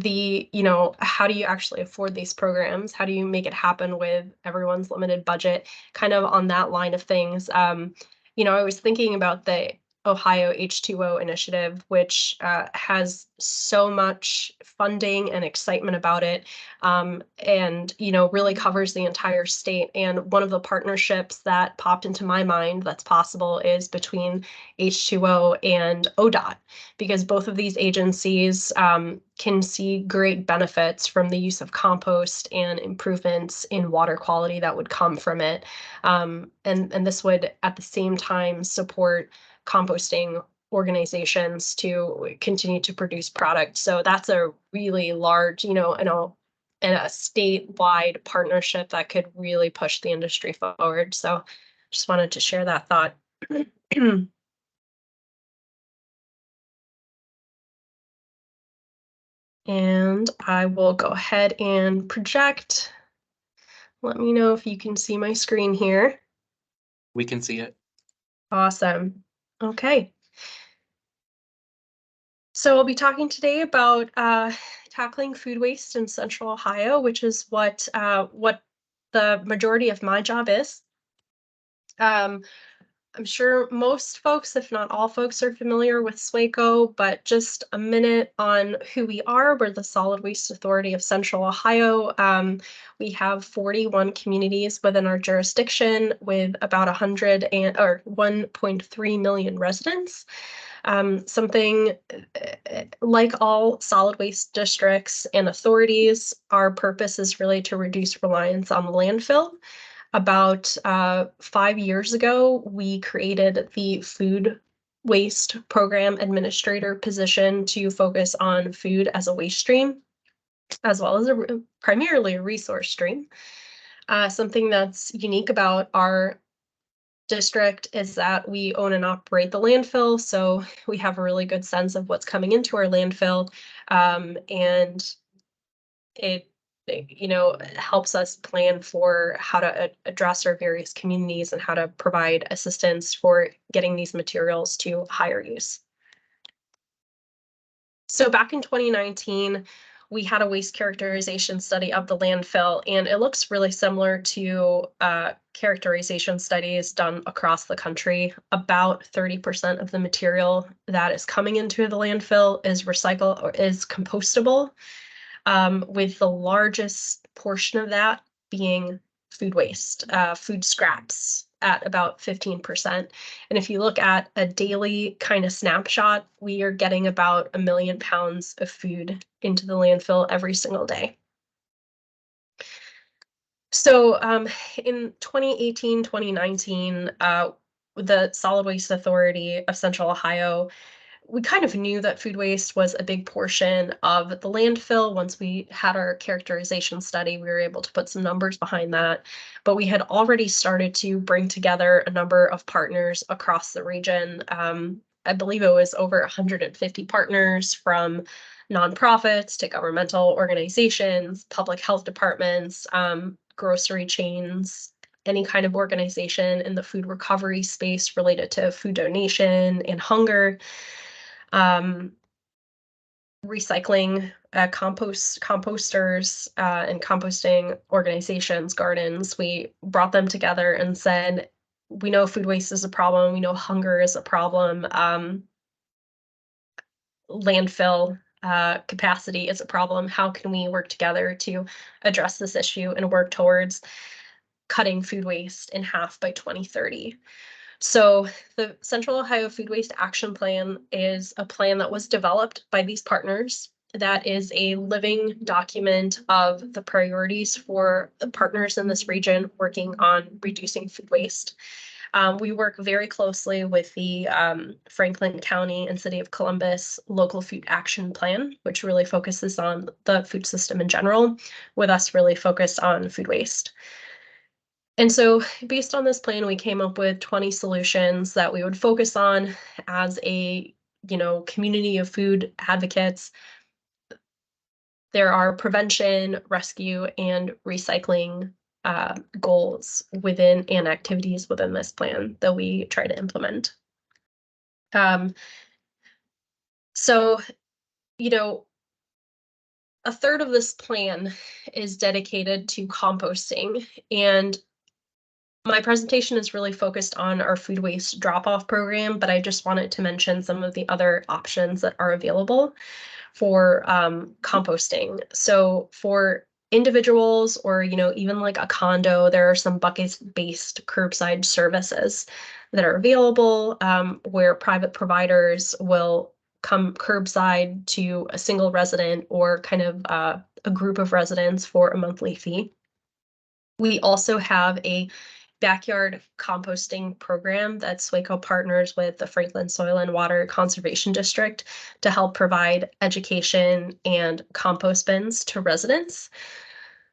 Speaker 13: do you actually afford these programs? How do you make it happen with everyone's limited budget? Kind of on that line of things. I was thinking about the Ohio H2O initiative, which has so much funding and excitement about it, and really covers the entire state. And one of the partnerships that popped into my mind that's possible is between H2O and ODOT, because both of these agencies can see great benefits from the use of compost and improvements in water quality that would come from it. And this would at the same time support composting organizations to continue to produce product. So that's a really large, and a statewide partnership that could really push the industry forward. So just wanted to share that thought. And I will go ahead and project. Let me know if you can see my screen here.
Speaker 1: We can see it.
Speaker 13: Awesome. Okay. So I'll be talking today about tackling food waste in Central Ohio, which is what the majority of my job is. I'm sure most folks, if not all folks, are familiar with SWACO, but just a minute on who we are. We're the Solid Waste Authority of Central Ohio. We have 41 communities within our jurisdiction with about 1.3 million residents. Something like all solid waste districts and authorities, our purpose is really to reduce reliance on landfill. About 5 years ago, we created the Food Waste Program Administrator position to focus on food as a waste stream, as well as primarily a resource stream. Something that's unique about our district is that we own and operate the landfill, so we have a really good sense of what's coming into our landfill, and it helps us plan for how to address our various communities and how to provide assistance for getting these materials to higher use. So back in 2019, we had a waste characterization study of the landfill, and it looks really similar to characterization studies done across the country. About 30% of the material that is coming into the landfill is recycled or is compostable, with the largest portion of that being food waste, food scraps at about 15%. And if you look at a daily kind of snapshot, we are getting about 1 million pounds of food into the landfill every single day. So in 2018, 2019, the Solid Waste Authority of Central Ohio, we kind of knew that food waste was a big portion of the landfill. Once we had our characterization study, we were able to put some numbers behind that. But we had already started to bring together a number of partners across the region. I believe it was over 150 partners, from nonprofits to governmental organizations, public health departments, grocery chains, any kind of organization in the food recovery space related to food donation and hunger. Recycling, composters, and composting organizations, gardens. We brought them together and said, we know food waste is a problem. We know hunger is a problem. Landfill capacity is a problem. How can we work together to address this issue and work towards cutting food waste in half by 2030. So the Central Ohio Food Waste Action Plan is a plan that was developed by these partners. That is a living document of the priorities for the partners in this region working on reducing food waste. We work very closely with the Franklin County and City of Columbus Local Food Action Plan, which really focuses on the food system in general, with us really focused on food waste. And so based on this plan, we came up with 20 solutions that we would focus on as a, community of food advocates. There are prevention, rescue, and recycling goals within and activities within this plan that we try to implement. So, a third of this plan is dedicated to composting, and my presentation is really focused on our food waste drop-off program, but I just wanted to mention some of the other options that are available for composting. So for individuals or, even like a condo, there are some bucket-based curbside services that are available where private providers will come curbside to a single resident or kind of a group of residents for a monthly fee. We also have a backyard composting program that SWACO partners with the Franklin Soil and Water Conservation District to help provide education and compost bins to residents.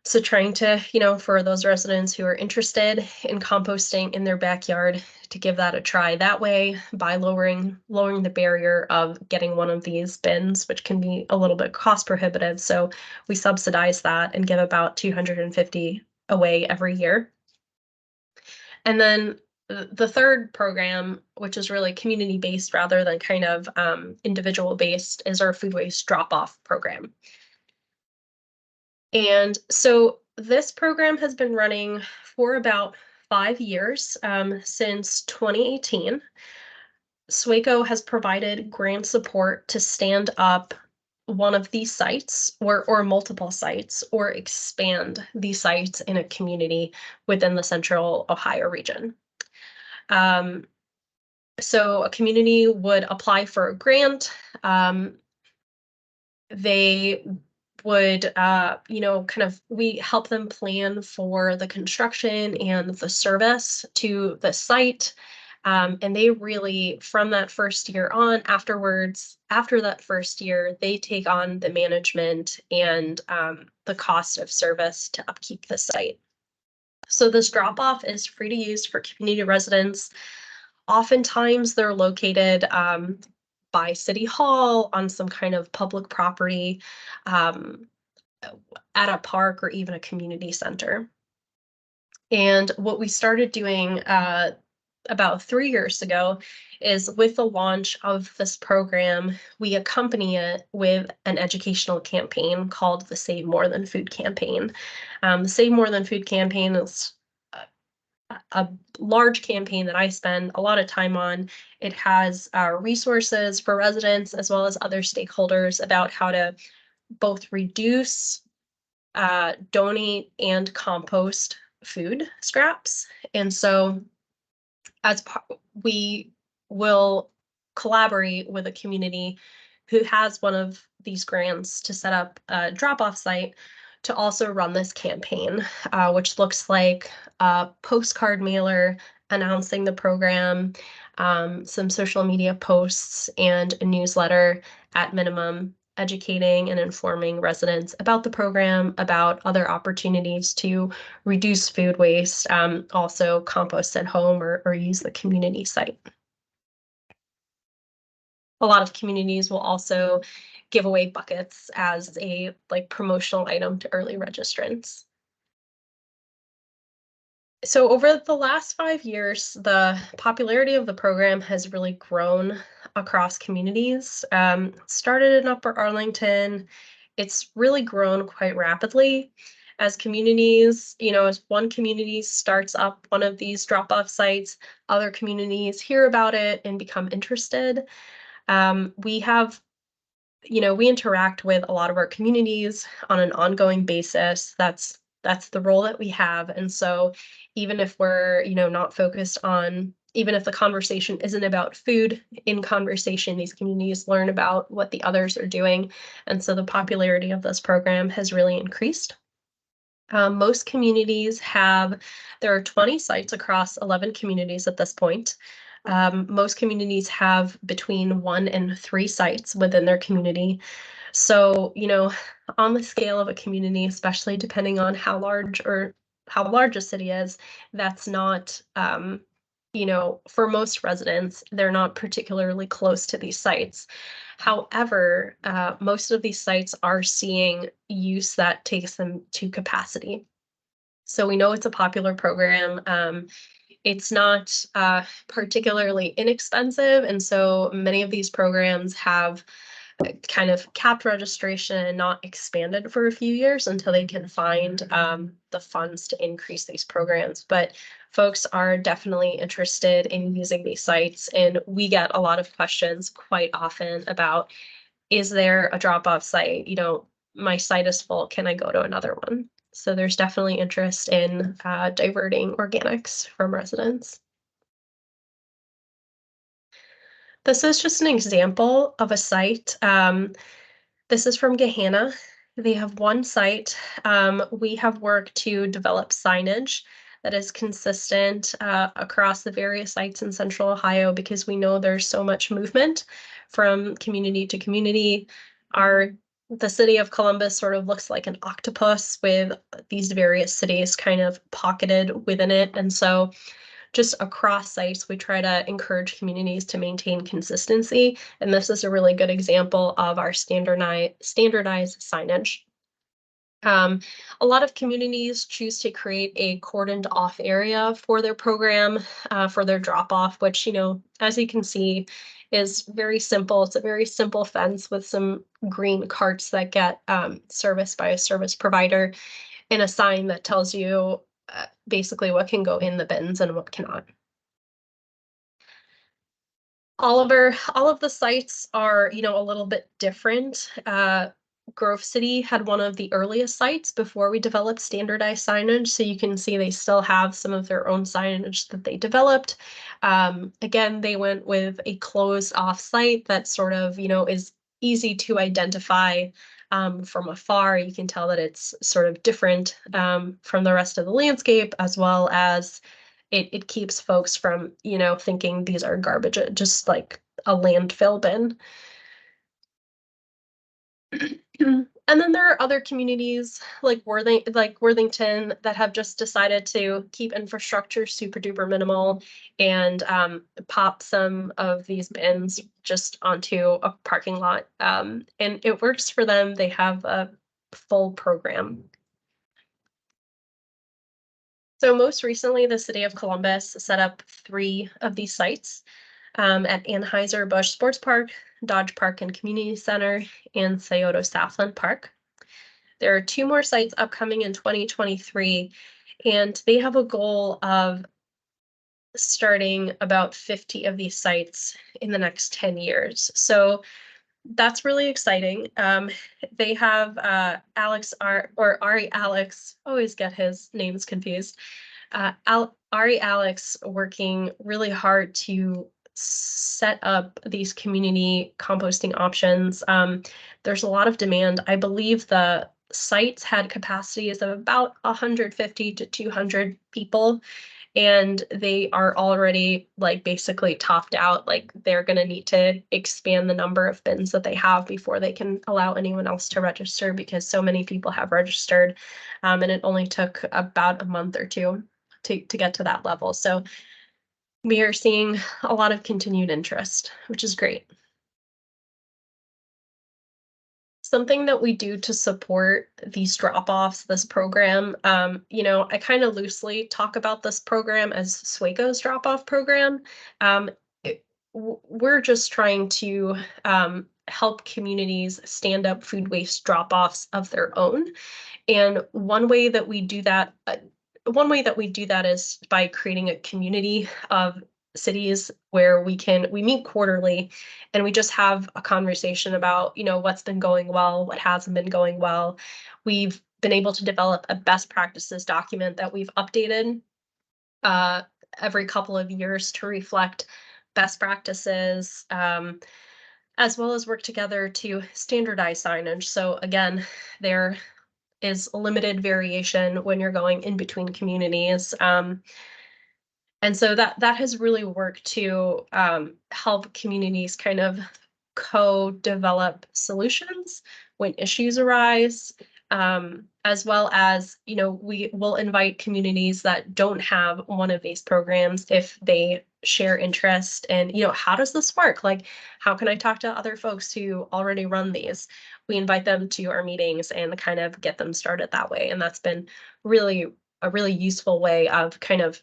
Speaker 13: So trying to, for those residents who are interested in composting in their backyard, to give that a try that way by lowering the barrier of getting one of these bins, which can be a little bit cost prohibitive. So we subsidize that and give about 250 away every year. And then the third program, which is really community-based rather than kind of individual-based, is our food waste drop-off program. And so this program has been running for about 5 years, since 2018. SWACO has provided grant support to stand up one of these sites or multiple sites or expand these sites in a community within the Central Ohio region. So a community would apply for a grant. They would, we help them plan for the construction and the service to the site. And they really, from that first year on, after that first year, they take on the management and the cost of service to upkeep the site. So this drop-off is free to use for community residents. Oftentimes they're located by City Hall on some kind of public property, at a park or even a community center. And what we started doing about 3 years ago is with the launch of this program, we accompany it with an educational campaign called the Save More Than Food campaign. The Save More Than Food campaign is a large campaign that I spend a lot of time on. It has resources for residents as well as other stakeholders about how to both reduce, donate, and compost food scraps. And so we will collaborate with a community who has one of these grants to set up a drop-off site to also run this campaign, which looks like a postcard mailer announcing the program, some social media posts, and a newsletter at minimum, educating and informing residents about the program, about other opportunities to reduce food waste, also compost at home or use the community site. A lot of communities will also give away buckets as a promotional item to early registrants. So over the last 5 years, the popularity of the program has really grown across communities. Started in Upper Arlington. It's really grown quite rapidly as communities, as one community starts up one of these drop-off sites, other communities hear about it and become interested. We interact with a lot of our communities on an ongoing basis. That's That's the role that we have. And so even if we're, not focused on, even if the conversation isn't about food, in conversation, these communities learn about what the others are doing. And so the popularity of this program has really increased. Most communities there are 20 sites across 11 communities at this point. Most communities have between 1 and 3 sites within their community. So, on the scale of a community, especially depending on how large a city is, that's not, for most residents, they're not particularly close to these sites. However, most of these sites are seeing use that takes them to capacity. So we know it's a popular program. It's not particularly inexpensive. And so many of these programs have kind of capped registration and not expanded for a few years until they can find the funds to increase these programs. But folks are definitely interested in using these sites, and we get a lot of questions quite often about, is there a drop-off site? My site is full, can I go to another one? So there's definitely interest in diverting organics from residents. This is just an example of a site. This is from Gahanna. They have one site. We have worked to develop signage that is consistent across the various sites in Central Ohio, because we know there's so much movement from community to community. The city of Columbus sort of looks like an octopus with these various cities kind of pocketed within it. And so just across sites, we try to encourage communities to maintain consistency. And this is a really good example of our standardized signage. A lot of communities choose to create a cordoned off area for their program, for their drop off, which, as you can see, is very simple. It's a very simple fence with some green carts that get serviced by a service provider, and a sign that tells you basically what can go in the bins and what cannot. All of the sites are, a little bit different. Grove City had one of the earliest sites before we developed standardized signage. So you can see they still have some of their own signage that they developed. Again, they went with a closed off site that sort of, is easy to identify from afar. You can tell that it's sort of different from the rest of the landscape, as well as it keeps folks from, thinking these are garbage, just like a landfill bin. And then there are other communities like Worthington that have just decided to keep infrastructure super duper minimal and pop some of these bins just onto a parking lot. And it works for them. They have a full program. So most recently, the city of Columbus set up 3 of these sites at Anheuser-Busch Sports Park, Dodge Park and Community Center, and Scioto Southland Park. There are 2 more sites upcoming in 2023, and they have a goal of starting about 50 of these sites in the next 10 years. So that's really exciting. They have Ari Alex, always get his names confused. Ari Alex working really hard to set up these community composting options. There's a lot of demand. I believe the sites had capacities of about 150 to 200 people, and they are already basically topped out. They're going to need to expand the number of bins that they have before they can allow anyone else to register, because so many people have registered, and it only took about a month or 2 to get to that level. So we are seeing a lot of continued interest, which is great. Something that we do to support these drop-offs, this program, I kind of loosely talk about this program as SWACO's drop-off program. We're just trying to help communities stand up food waste drop-offs of their own. And one way that we do that is by creating a community of cities where we meet quarterly and we just have a conversation about, what's been going well, what hasn't been going well. We've been able to develop a best practices document that we've updated every couple of years to reflect best practices, as well as work together to standardize signage. So again, there is limited variation when you're going in between communities. And so that has really worked to help communities kind of co-develop solutions when issues arise, as well as, you know, we will invite communities that don't have one of these programs if they share interest and, you know, how does this work? Like, how can I talk to other folks who already run these? We invite them to our meetings and kind of get them started that way. And that's been really a really useful way of kind of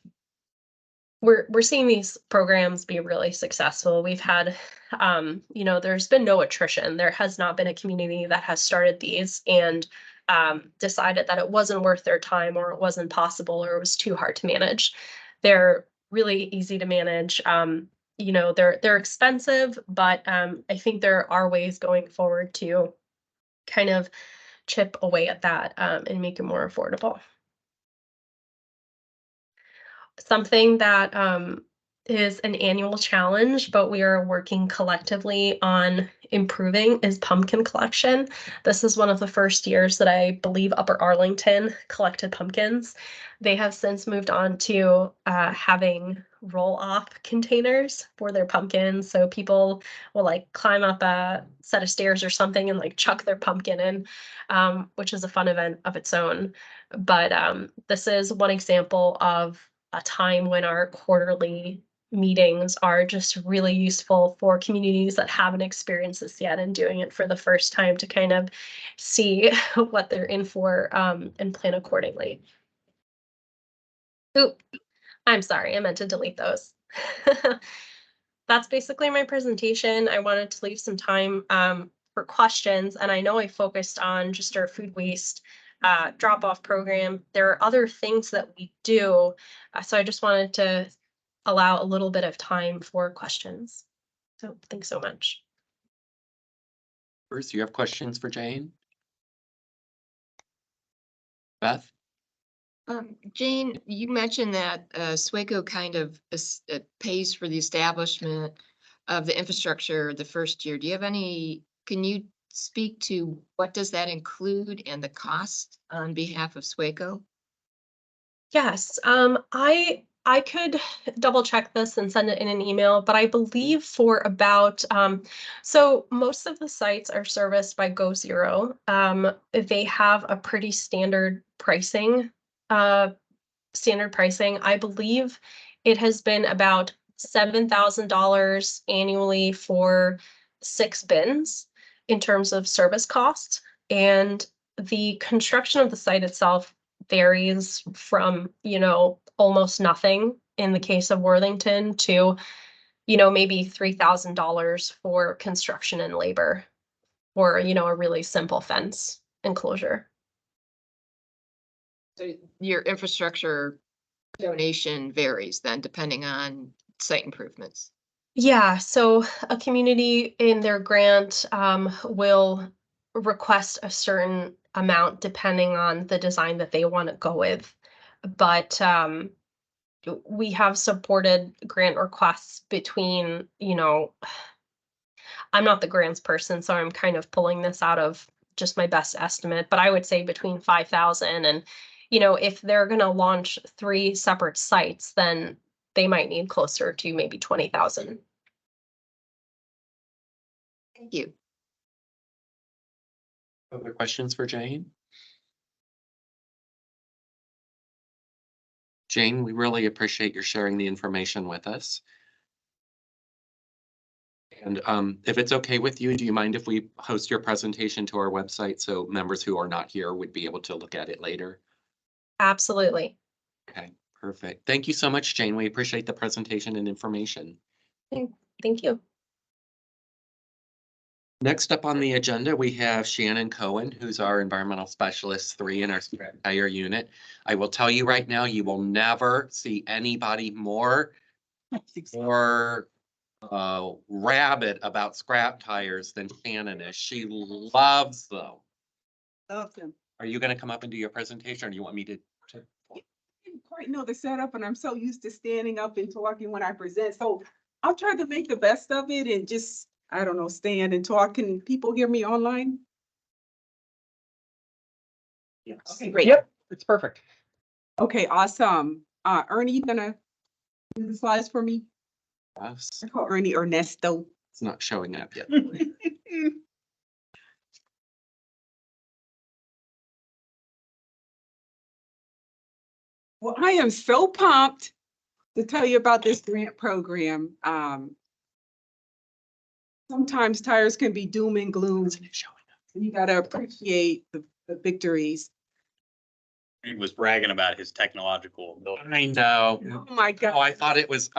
Speaker 13: we're seeing these programs be really successful. We've had, you know, there's been no attrition. There has not been a community that has started these and decided that it wasn't worth their time or it wasn't possible or it was too hard to manage. They're really easy to manage. You know, they're expensive, but I think there are ways going forward to kind of chip away at that and make it more affordable. Something that is an annual challenge, but we are working collectively on improving is pumpkin collection. This is one of the first years that I believe Upper Arlington collected pumpkins. They have since moved on to having roll-off containers for their pumpkins. So people will like climb up a set of stairs or something and like chuck their pumpkin in, which is a fun event of its own. But this is one example of a time when our quarterly meetings are just really useful for communities that haven't experienced this yet and doing it for the first time to kind of see what they're in for and plan accordingly. Oop, I'm sorry, I meant to delete those. That's basically my presentation. I wanted to leave some time for questions, and I know I focused on just our food waste drop-off program. There are other things that we do, so I just wanted to allow a little bit of time for questions. So thanks so much.
Speaker 1: Bruce, you have questions for Jane? Beth?
Speaker 9: Jane, you mentioned that SWACO kind of pays for the establishment of the infrastructure the first year. Do you have any, can you speak to what does that include and the cost on behalf of SWACO?
Speaker 13: Yes, I could double check this and send it in an email, but I believe for about, so most of the sites are serviced by Go Zero. They have a pretty standard pricing. I believe it has been about $7,000 annually for 6 bins in terms of service costs. And the construction of the site itself varies from, you know, almost nothing in the case of Worthington to, you know, maybe $3,000 for construction and labor or, you know, a really simple fence enclosure.
Speaker 9: So your infrastructure donation varies then depending on site improvements.
Speaker 13: Yeah, so a community in their grant will request a certain amount depending on the design that they want to go with. But we have supported grant requests between, you know, I'm not the grants person, so I'm kind of pulling this out of just my best estimate, but I would say between 5,000 and, you know, if they're going to launch 3 separate sites, then they might need closer to maybe 20,000.
Speaker 9: Thank you.
Speaker 1: Other questions for Jane? Jane, we really appreciate your sharing the information with us. And if it's okay with you, do you mind if we host your presentation to our website so members who are not here would be able to look at it later?
Speaker 13: Absolutely.
Speaker 1: Okay, perfect. Thank you so much, Jane. We appreciate the presentation and information.
Speaker 13: Thank you.
Speaker 1: Next up on the agenda, we have Shannon Cohen, who's our Environmental Specialist 3 in our entire unit. I will tell you right now, you will never see anybody more rabid about scrap tires than Shannon is. She loves them.
Speaker 8: Love them.
Speaker 1: Are you gonna come up and do your presentation or do you want me to?
Speaker 14: Didn't quite know the setup and I'm so used to standing up and talking when I present. So I'll try to make the best of it and just, I don't know, stand and talk. Can people hear me online?
Speaker 1: Yes.
Speaker 14: Okay, great.
Speaker 12: Yep, it's perfect.
Speaker 14: Okay, awesome. Ernie, you gonna do the slides for me?
Speaker 1: Yes.
Speaker 14: I call Ernie Ernesto.
Speaker 1: It's not showing up yet.
Speaker 14: Well, I am so pumped to tell you about this grant program. Sometimes tires can be doom and gloom. You gotta appreciate the victories.
Speaker 3: He was bragging about his technological ability.
Speaker 1: I know.
Speaker 14: Oh my
Speaker 1: Oh,
Speaker 14: God.
Speaker 1: I thought it was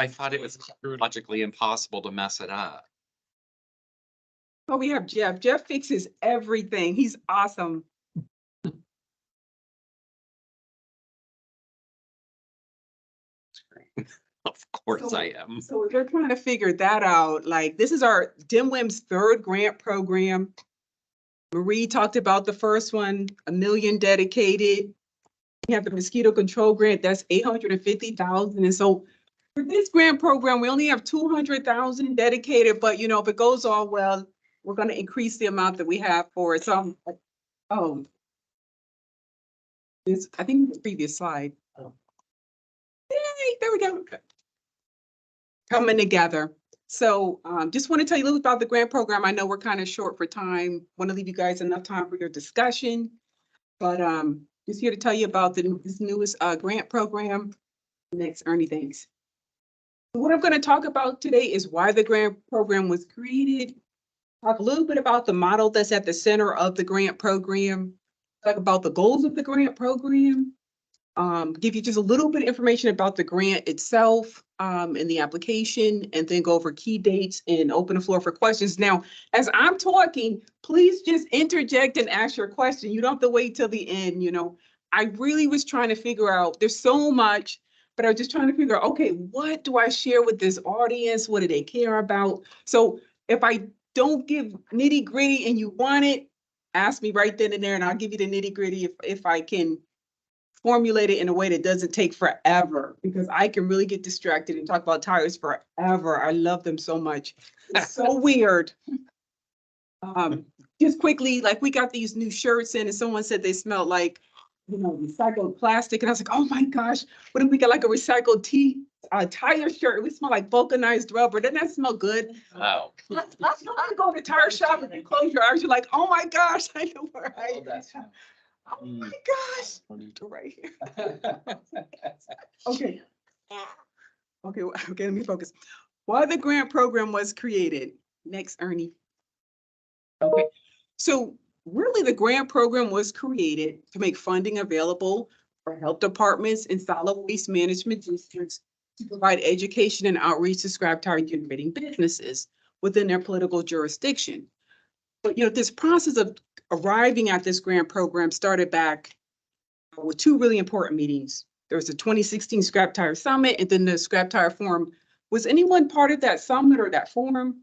Speaker 1: logically impossible to mess it up.
Speaker 14: Oh, we have Jeff. Jeff fixes everything. He's awesome.
Speaker 1: Of course I am.
Speaker 14: So we're trying to figure that out. Like, this is our DMWIM's third grant program. Marie talked about the first one, $1 million dedicated. We have the mosquito control grant, that's 850,000. And so for this grant program, we only have 200,000 dedicated, but if it goes all well, we're going to increase the amount that we have for it. So, I think the previous slide. Yay, there we go. Coming together. So just want to tell you a little about the grant program. I know we're kind of short for time. Want to leave you guys enough time for your discussion. But just here to tell you about this newest grant program. Next, Ernie, thanks. What I'm going to talk about today is why the grant program was created. Talk a little bit about the model that's at the center of the grant program. Talk about the goals of the grant program. Give you just a little bit of information about the grant itself and the application, and then go over key dates and open the floor for questions. Now, as I'm talking, please just interject and ask your question. You don't have to wait till the end. I really was trying to figure out, there's so much, but I was just trying to figure out, okay, what do I share with this audience? What do they care about? So if I don't give nitty gritty and you want it, ask me right then and there, and I'll give you the nitty gritty if I can formulate it in a way that doesn't take forever, because I can really get distracted and talk about tires forever. I love them so much. It's so weird. Just quickly, like, we got these new shirts in and someone said they smelled like, recycled plastic. And I was like, oh my gosh, what if we got like a recycled tire shirt? We smell like vulcanized rubber. Doesn't that smell good?
Speaker 1: Oh.
Speaker 14: Let's go to the tire shop and you close your eyes. You're like, oh my gosh, I know where I am. Oh my gosh. Right here. Okay. Okay, let me focus. Why the grant program was created. Next, Ernie. Okay, so really the grant program was created to make funding available for health departments and solid waste management districts to provide education and outreach to scrap tire generating businesses within their political jurisdiction. But this process of arriving at this grant program started back with two really important meetings. There was the 2016 Scrap Tire Summit and then the Scrap Tire Forum. Was anyone part of that summit or that forum?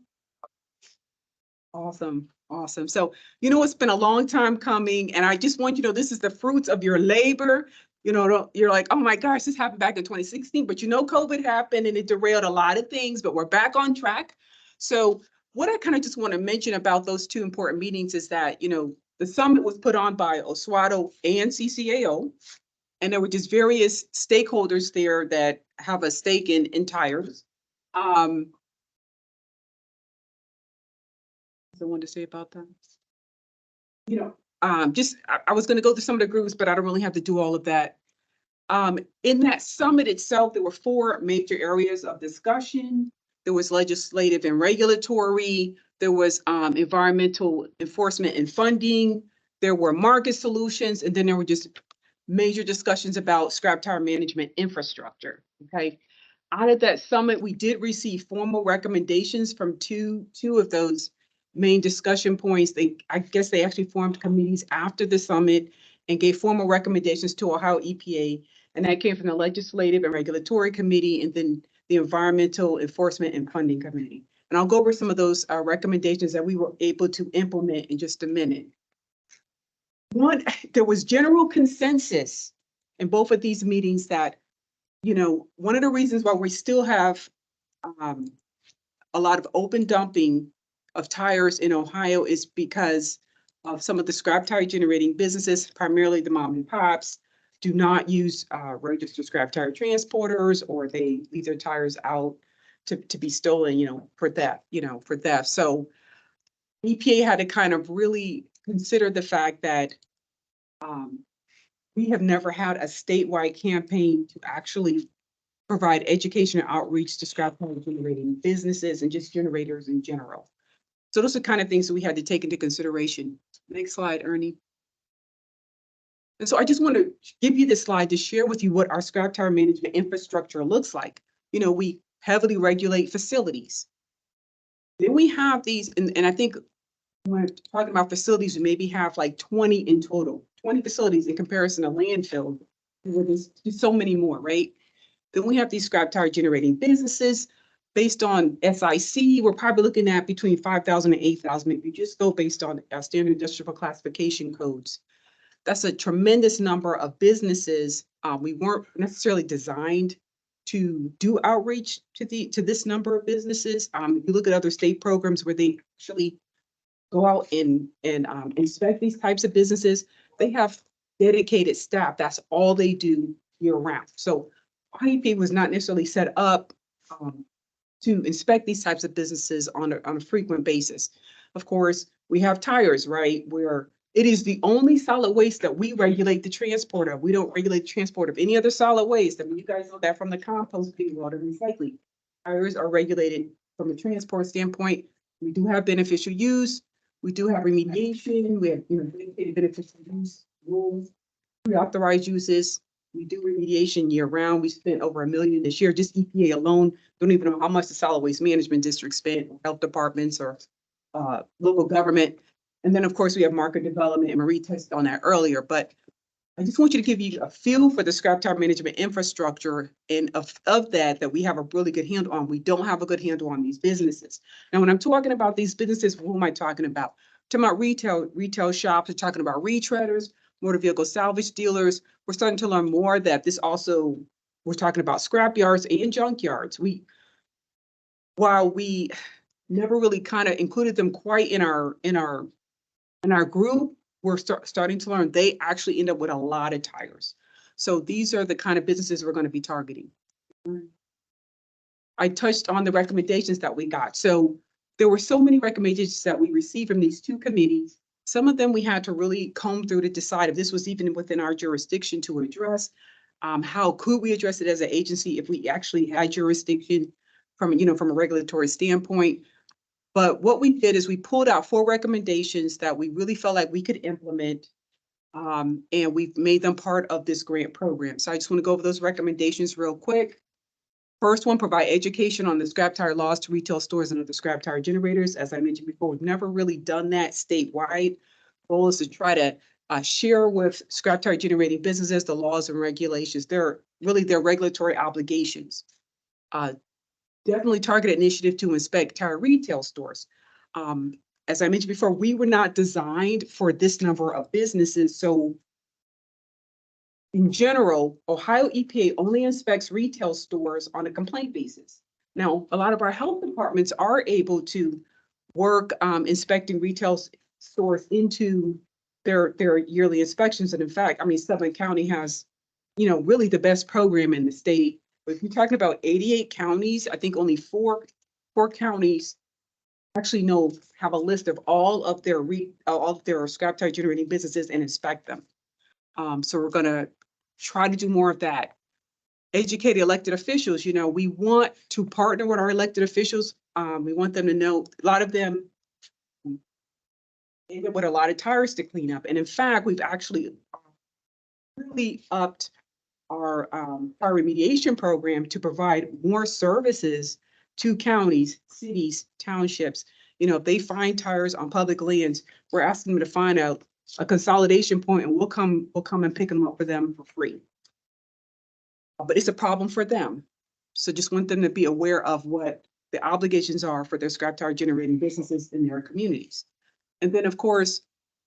Speaker 14: Awesome, awesome. So, it's been a long time coming, and I just want you to know this is the fruits of your labor. You're like, oh my gosh, this happened back in 2016, but COVID happened and it derailed a lot of things, but we're back on track. So what I kind of just want to mention about those two important meetings is that, the summit was put on by OSWATO and CCAO, and there were just various stakeholders there that have a stake in tires. Something I wanted to say about that. I was going to go through some of the groups, but I don't really have to do all of that. In that summit itself, there were 4 major areas of discussion. There was legislative and regulatory. There was environmental enforcement and funding. There were market solutions, and then there were just major discussions about scrap tire management infrastructure. Okay. Out of that summit, we did receive formal recommendations from two of those main discussion points. I guess they actually formed committees after the summit and gave formal recommendations to Ohio EPA. And that came from the Legislative and Regulatory Committee and then the Environmental Enforcement and Funding Committee. And I'll go over some of those recommendations that we were able to implement in just a minute. there was general consensus in both of these meetings that, one of the reasons why we still have a lot of open dumping of tires in Ohio is because of some of the scrap tire generating businesses, primarily the mom and pops, do not use registered scrap tire transporters, or they leave their tires out to be stolen, for theft. So EPA had to kind of really consider the fact that we have never had a statewide campaign to actually provide education and outreach to scrap tire generating businesses and just generators in general. So those are kind of things that we had to take into consideration. Next slide, Ernie. And so I just want to give you this slide to share with you what our scrap tire management infrastructure looks like. We heavily regulate facilities. Then we have these, and I think when we're talking about facilities, we maybe have like 20 in total, 20 facilities in comparison to landfill, where there's so many more, right? Then we have these scrap tire generating businesses. Based on SIC, we're probably looking at between 5,000 and 8,000 if you just go based on our standard industrial classification codes. That's a tremendous number of businesses. We weren't necessarily designed to do outreach to this number of businesses. If you look at other state programs where they actually go out and inspect these types of businesses, they have dedicated staff. That's all they do year round. So IEP was not necessarily set up to inspect these types of businesses on a frequent basis. Of course, we have tires, right? Where it is the only solid waste that we regulate the transport of. We don't regulate the transport of any other solid waste. I mean, you guys know that from the composting, water recycling. Tires are regulated from a transport standpoint. We do have beneficial use. We do have remediation. We have dedicated beneficial use rules, pre-authorized uses. We do remediation year round. We spent over $1 million this year, just EPA alone. Don't even know how much the solid waste management district spent, health departments or local government. And then, of course, we have market development, and Marie touched on that earlier. But I just want you to give you a feel for the scrap tire management infrastructure, and of that we have a really good handle on. We don't have a good handle on these businesses. Now, when I'm talking about these businesses, who am I talking about? I'm talking about retail shops. We're talking about retreaders, motor vehicle salvage dealers. We're starting to learn more that this also, we're talking about scrap yards and junk yards. While we never really kind of included them quite in our group, we're starting to learn they actually end up with a lot of tires. So these are the kind of businesses we're going to be targeting. I touched on the recommendations that we got. So there were so many recommendations that we received from these two committees. Some of them we had to really comb through to decide if this was even within our jurisdiction to address. How could we address it as an agency if we actually had jurisdiction from a regulatory standpoint? But what we did is we pulled out 4 recommendations that we really felt like we could implement, and we've made them part of this grant program. So I just want to go over those recommendations real quick. First one, provide education on the scrap tire laws to retail stores and other scrap tire generators. As I mentioned before, we've never really done that statewide. Goal is to try to share with scrap tire generating businesses the laws and regulations. They're really their regulatory obligations. Definitely targeted initiative to inspect tire retail stores. As I mentioned before, we were not designed for this number of businesses. So in general, Ohio EPA only inspects retail stores on a complaint basis. Now, a lot of our health departments are able to work inspecting retail stores into their yearly inspections. And in fact, I mean, Suffolk County has, really the best program in the state. But if you're talking about 88 counties, I think only four counties actually have a list of all of their scrap tire generating businesses and inspect them. So we're going to try to do more of that. Educate elected officials. We want to partner with our elected officials. We want them to know a lot of them end up with a lot of tires to clean up. And in fact, we've actually really upped our remediation program to provide more services to counties, cities, townships. If they find tires on public lands, we're asking them to find a consolidation point, and we'll come and pick them up for them for free. But it's a problem for them. So just want them to be aware of what the obligations are for their scrap tire generating businesses in their communities. And then, of course,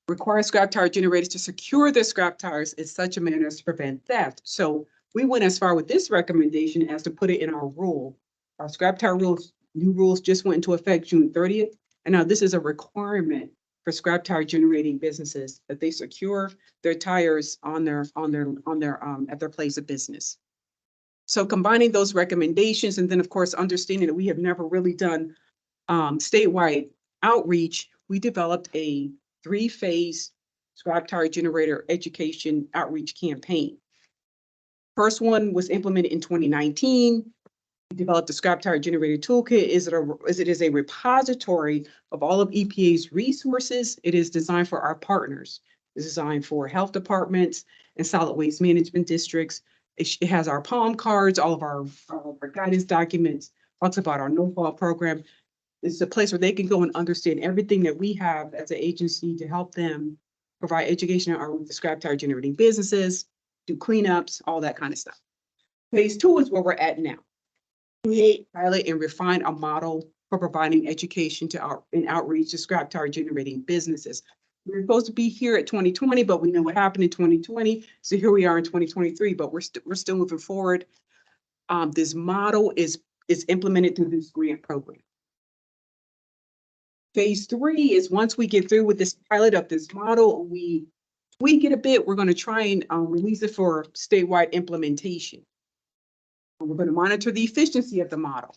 Speaker 14: require scrap tire generators to secure their scrap tires in such a manner as to prevent theft. So we went as far with this recommendation as to put it in our rule. Our scrap tire rules, new rules just went into effect June 30th. And now this is a requirement for scrap tire generating businesses that they secure their tires at their place of business. So combining those recommendations and then of course, understanding that we have never really done statewide outreach, we developed a 3-phase scrap tire generator education outreach campaign. First one was implemented in 2019. We developed the scrap tire generator toolkit. It is a repository of all of EPA's resources. It is designed for our partners. It's designed for health departments and solid waste management districts. It has our palm cards, all of our guidance documents, talks about our no-fault program. It's a place where they can go and understand everything that we have as an agency to help them provide education on the scrap tire generating businesses, do cleanups, all that kind of stuff. Phase 2 is where we're at now. Create, pilot, and refine a model for providing education and outreach to scrap tire generating businesses. We were supposed to be here at 2020, but we know what happened in 2020. So here we are in 2023, but we're still moving forward. This model is implemented through this grant program. Phase 3 is once we get through with this pilot of this model, we tweak it a bit. We're going to try and release it for statewide implementation. We're going to monitor the efficiency of the model.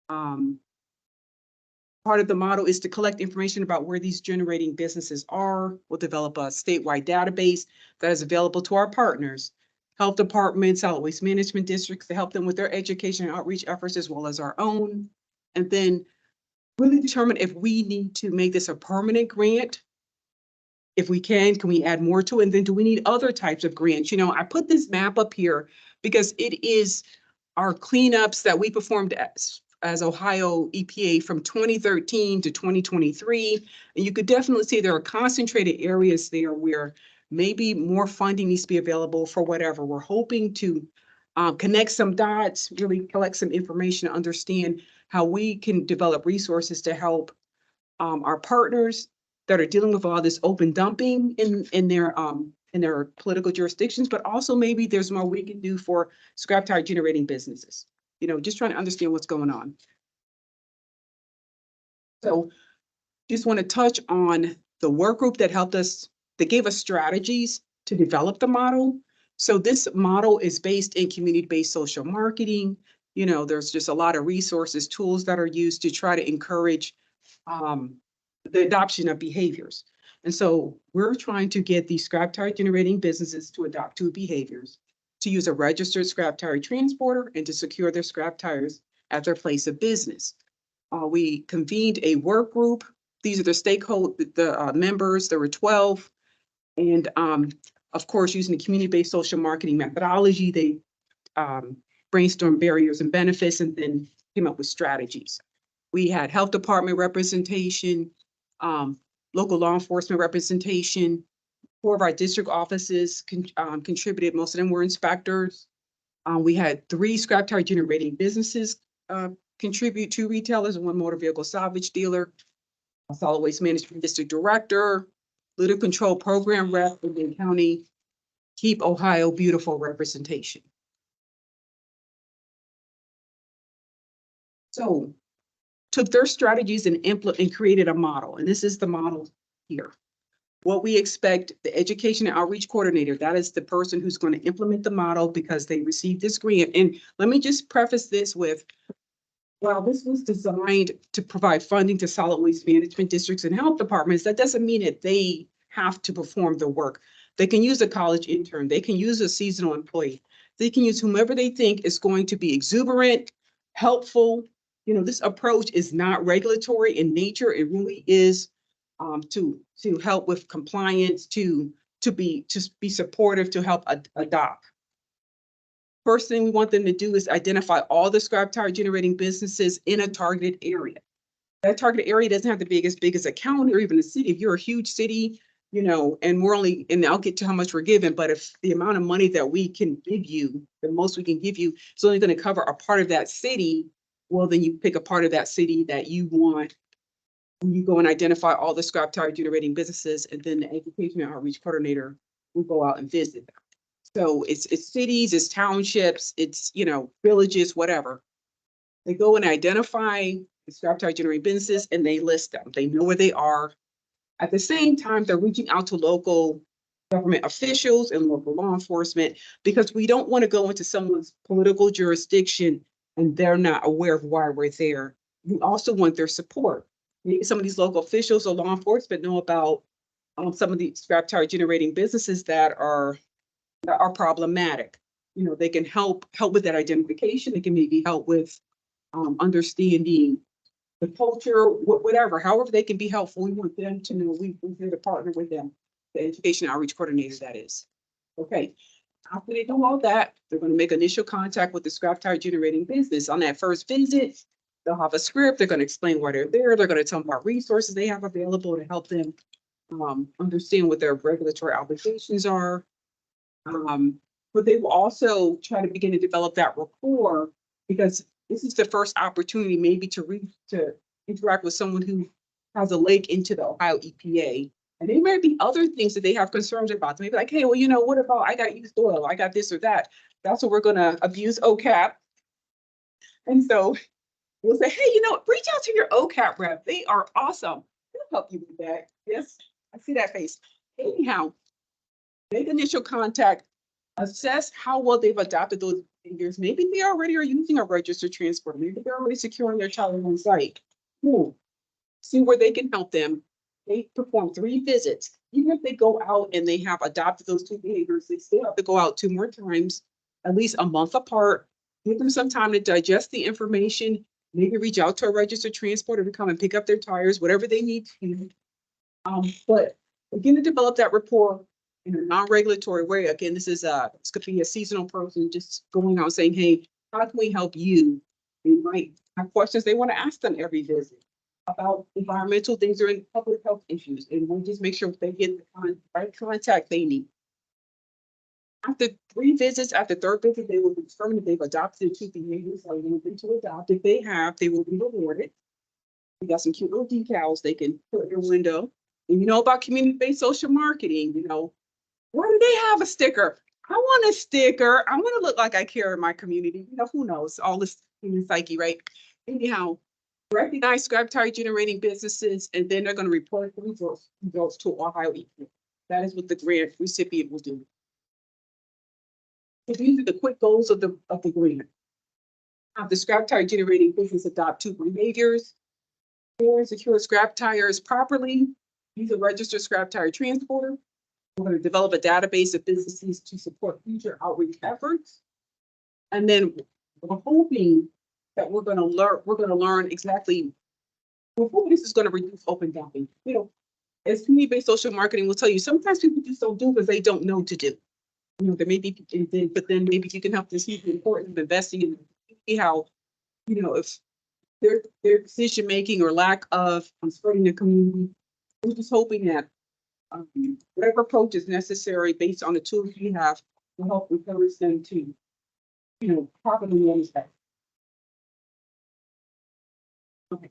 Speaker 14: Part of the model is to collect information about where these generating businesses are. We'll develop a statewide database that is available to our partners, health departments, solid waste management districts, to help them with their education and outreach efforts as well as our own. And then really determine if we need to make this a permanent grant. If we can we add more to it? And then do we need other types of grants? You know, I put this map up here because it is our cleanups that we performed as Ohio EPA from 2013 to 2023. And you could definitely see there are concentrated areas there where maybe more funding needs to be available for whatever. We're hoping to connect some dots, really collect some information, understand how we can develop resources to help our partners that are dealing with all this open dumping in their political jurisdictions, but also maybe there's more we can do for scrap tire generating businesses. You know, just trying to understand what's going on. So just want to touch on the work group that helped us, that gave us strategies to develop the model. So this model is based in community-based social marketing. You know, there's just a lot of resources, tools that are used to try to encourage the adoption of behaviors. And so we're trying to get these scrap tire generating businesses to adopt 2 behaviors: to use a registered scrap tire transporter and to secure their scrap tires at their place of business. We convened a work group. These are the stakeholder, members. There were 12. And of course, using the community-based social marketing methodology, they brainstormed barriers and benefits and then came up with strategies. We had health department representation, local law enforcement representation. 4 of our district offices contributed. Most of them were inspectors. We had 3 scrap tire generating businesses contribute, 2 retailers and 1 motor vehicle salvage dealer, a solid waste management district director, litter control program rep in the county, Keep Ohio Beautiful representation. So took their strategies and created a model. And this is the model here. What we expect, the education and outreach coordinator, that is the person who's going to implement the model because they received this grant. And let me just preface this with, while this was designed to provide funding to solid waste management districts and health departments, that doesn't mean that they have to perform the work. They can use a college intern. They can use a seasonal employee. They can use whomever they think is going to be exuberant, helpful. You know, this approach is not regulatory in nature. It really is to help with compliance, to be supportive, to help adopt. First thing we want them to do is identify all the scrap tire generating businesses in a targeted area. That targeted area doesn't have to be as big as a county or even a city. If you're a huge city, you know, and and I'll get to how much we're given, but if the amount of money that we can give you, the most we can give you, is only going to cover a part of that city, well, then you pick a part of that city that you want You go and identify all the scrap tire generating businesses, and then the education and outreach coordinator will go out and visit them. So it's cities, it's townships, it's, you know, villages, whatever. They go and identify the scrap tire generating businesses and they list them. They know where they are. At the same time, they're reaching out to local government officials and local law enforcement, because we don't want to go into someone's political jurisdiction and they're not aware of why we're there. We also want their support. Maybe some of these local officials or law enforcement know about some of the scrap tire generating businesses that are problematic. You know, they can help with that identification. They can maybe help with understanding the culture, whatever, however they can be helpful. We want them to know we're here to partner with them, the education outreach coordinators, that is. Okay, after they do all that, they're going to make initial contact with the scrap tire generating business. On that first visit, they'll have a script. They're going to explain why they're there. They're going to tell them what resources they have available to help them understand what their regulatory obligations are. But they will also try to begin to develop that rapport, because this is the first opportunity maybe to interact with someone who has a link into the Ohio EPA. And there may be other things that they have concerns about. They may be like, hey, well, you know, what about I got used oil? I got this or that. That's what we're going to abuse OCAP. And so we'll say, hey, you know, reach out to your OCAP rep. They are awesome. They'll help you with that. Yes, I see that face. Anyhow, make initial contact, assess how well they've adopted those behaviors. Maybe they already are using a registered transporter. Maybe they're already securing their child on site. See where they can help them. They perform 3 visits. Even if they go out and they have adopted those 2 behaviors, they still have to go out 2 more times, at least a month apart. Give them some time to digest the information. Maybe reach out to a registered transporter to come and pick up their tires, whatever they need to. But begin to develop that rapport in a non-regulatory way. Again, this could be a seasonal person just going out saying, hey, how can we help you? They might have questions they want to ask them every visit about environmental things or in public health issues. And we'll just make sure they get the right contact they need. After 3 visits, after 3rd visit, they will determine if they've adopted 2 behaviors or they need to adopt. If they have, they will be rewarded. We got some cute little decals they can put in your window. And you know about community-based social marketing, you know, why do they have a sticker? I want a sticker. I want to look like I care in my community. You know, who knows? All this human psyche, right? Anyhow, recognize scrap tire generating businesses, and then they're going to report the results to Ohio EPA. That is what the grant recipient will do. So these are the quick goals of the grant. Have the scrap tire generating business adopt 2 behaviors. Store and secure scrap tires properly. Use a registered scrap tire transporter. We're going to develop a database of businesses to support future outreach efforts. And then we're hoping that we're going to learn exactly, we're hoping this is going to reduce open dumping. You know, as community-based social marketing will tell you, sometimes people just don't do because they don't know to do. You know, there may be, but then maybe you can help them see the importance of investing in how, you know, if their decision-making or lack of spreading the community. We're just hoping that whatever approach is necessary based on the tools we have will help encourage them to, you know, properly manage that. Okay.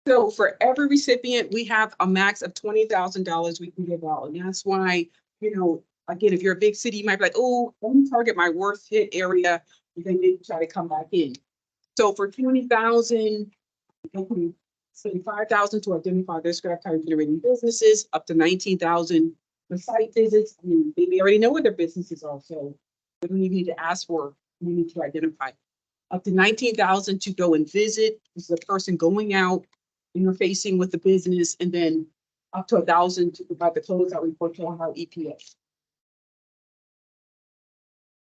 Speaker 14: So for every recipient, we have a max of $20,000 we can give out. And that's why, you know, again, if you're a big city, you might be like, oh, let me target my worst hit area, and then maybe try to come back in. So for 20,000, say 5,000 to identify their scrap tire generating businesses, up to 19,000 for site visits. I mean, they already know what their businesses are, so we don't even need to ask for. We need to identify. Up to 19,000 to go and visit. This is a person going out, interfacing with the business, and then up to 1,000 to provide the closeout report to Ohio EPA.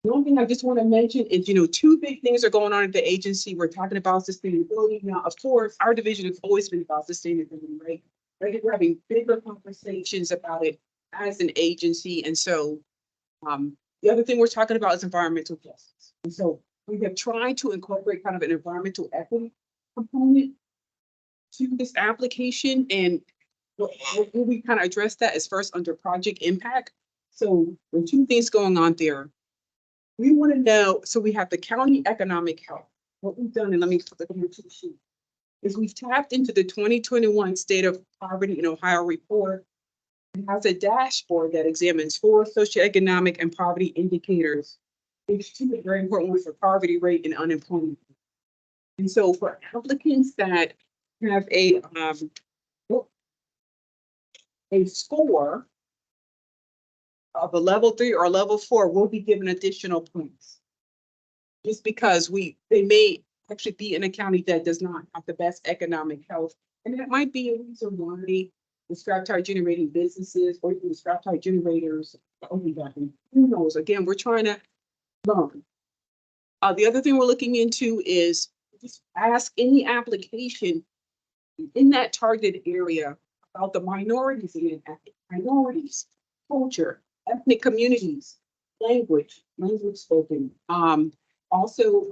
Speaker 14: The only thing I just want to mention is, you know, 2 big things are going on at the agency. We're talking about sustainability. Now, of course, our division has always been about sustainability, right? We're having bigger conversations about it as an agency. And so the other thing we're talking about is environmental justice. And so we have tried to incorporate kind of an environmental equity component to this application. And what we kind of address that is first under project impact. So there are 2 things going on there. We want to know, so we have the county economic health. What we've done, and let me flip it to the sheet. is we've tapped into the 2021 State of Poverty in Ohio report. It has a dashboard that examines 4 socioeconomic and poverty indicators. Which 2 are very important ones for poverty rate and unemployment. And so for applicants that have a score of a level 3 or level 4 will be given additional points. Just because they may actually be in a county that does not have the best economic health. And that might be a reason why the scrap tire generating businesses or even the scrap tire generators are only gotten. Who knows? Again, we're trying to learn. The other thing we're looking into is just ask any application in that targeted area about the minorities in it, minorities, culture, ethnic communities, language spoken. Also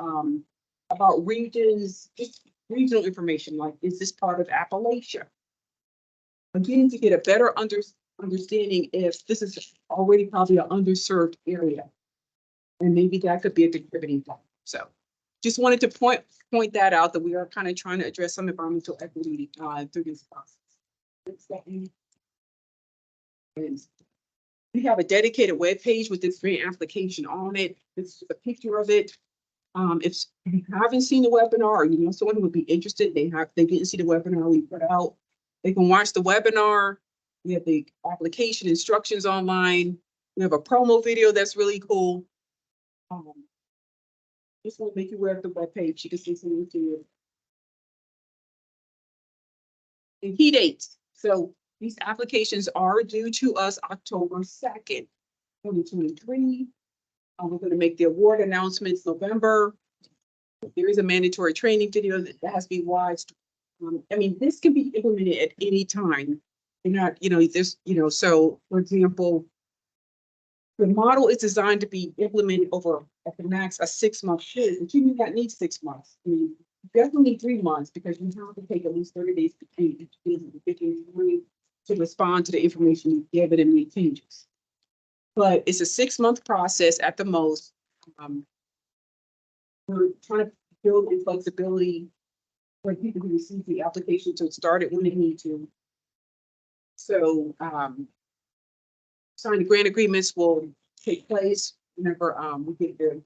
Speaker 14: about regions, just regional information, like is this part of Appalachia? Again, to get a better understanding if this is already probably an underserved area. And maybe that could be a contributing factor. So just wanted to point that out, that we are kind of trying to address some environmental equity through this process. And we have a dedicated web page with this grant application on it. This is a picture of it. If you haven't seen the webinar, or you know someone who would be interested, they didn't see the webinar we put out, they can watch the webinar. We have the application instructions online. We have a promo video that's really cool. Just want to make you aware of the webpage. You can see some material. And key dates. So these applications are due to us October 2nd, 2023. We're going to make the award announcements November. There is a mandatory training video that has to be watched. I mean, this can be implemented at any time. You're not, so for example, the model is designed to be implemented over at the max a 6-month period, but you may not need 6 months. I mean, you definitely need 3 months because you have to take at least 30 days between each visit to respond to the information you give it and make changes. But it's a 6-month process at the most. We're trying to build in flexibility for people who receive the application to start it when they need to. So signed grant agreements will take place whenever we get the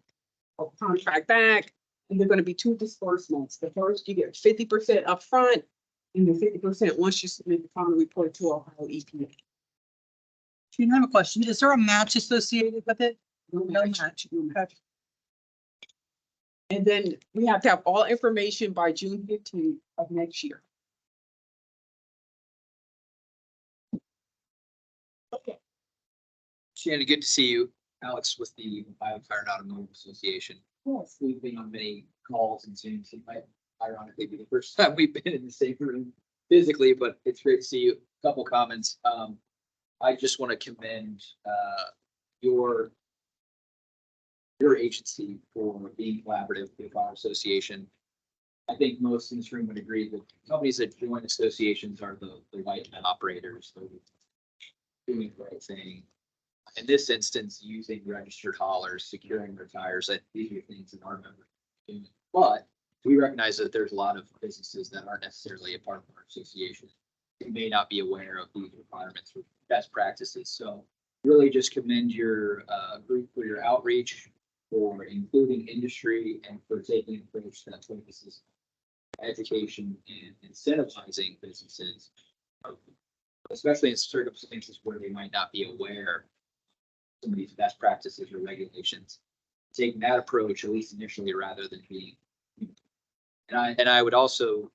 Speaker 14: contract back, and they're going to be 2 disbursements. The first, you get 50% upfront, and the 50% once you submit the final report to Ohio EPA.
Speaker 8: I have a question. Is there a match associated with it?
Speaker 14: No match. And then we have to have all information by June 15th of next year. Okay.
Speaker 15: Shannon, good to see you. Alex with the Ohio Tire and Automotive Association.
Speaker 14: Yes.
Speaker 15: We've been on many calls and Zooms. It might ironically be the first time we've been in the same room physically, but it's great to see you. A couple comments. I just want to commend your agency for being collaborative with our association. I think most in this room would agree that companies that join associations are the white hat operators. They're doing the right thing. In this instance, using registered haulers, securing their tires, that these are things that our members are doing. But we recognize that there's a lot of businesses that aren't necessarily a part of our association who may not be aware of these requirements or best practices. So really just commend your group for your outreach, for including industry, and for taking an approach that focuses on education and incentivizing businesses, especially in circumstances where they might not be aware of some of these best practices or regulations. Taking that approach, at least initially, rather than being. And I would also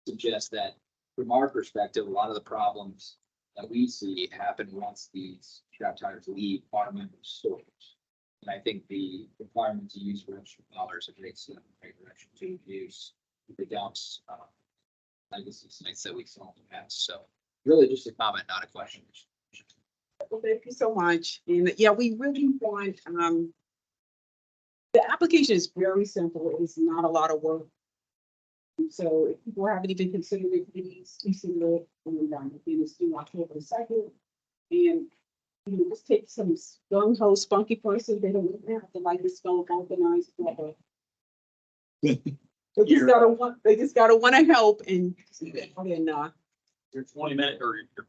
Speaker 15: suggest that from our perspective, a lot of the problems that we see happen once these scrap tires leave our members' stores. And I think the requirement to use registered haulers is a great step in the right direction to reduce the dumps, legacy sites that we saw in the past. So really just a comment, not a question.
Speaker 14: Well, thank you so much. And yeah, we really want, the application is very simple. It's not a lot of work. So if people haven't even considered it, please submit, and again, it's due October 2nd. And just take some gung-ho spunky person. They don't have to like this spell organized. They just gotta wanna help and,
Speaker 3: Your 20-minute or your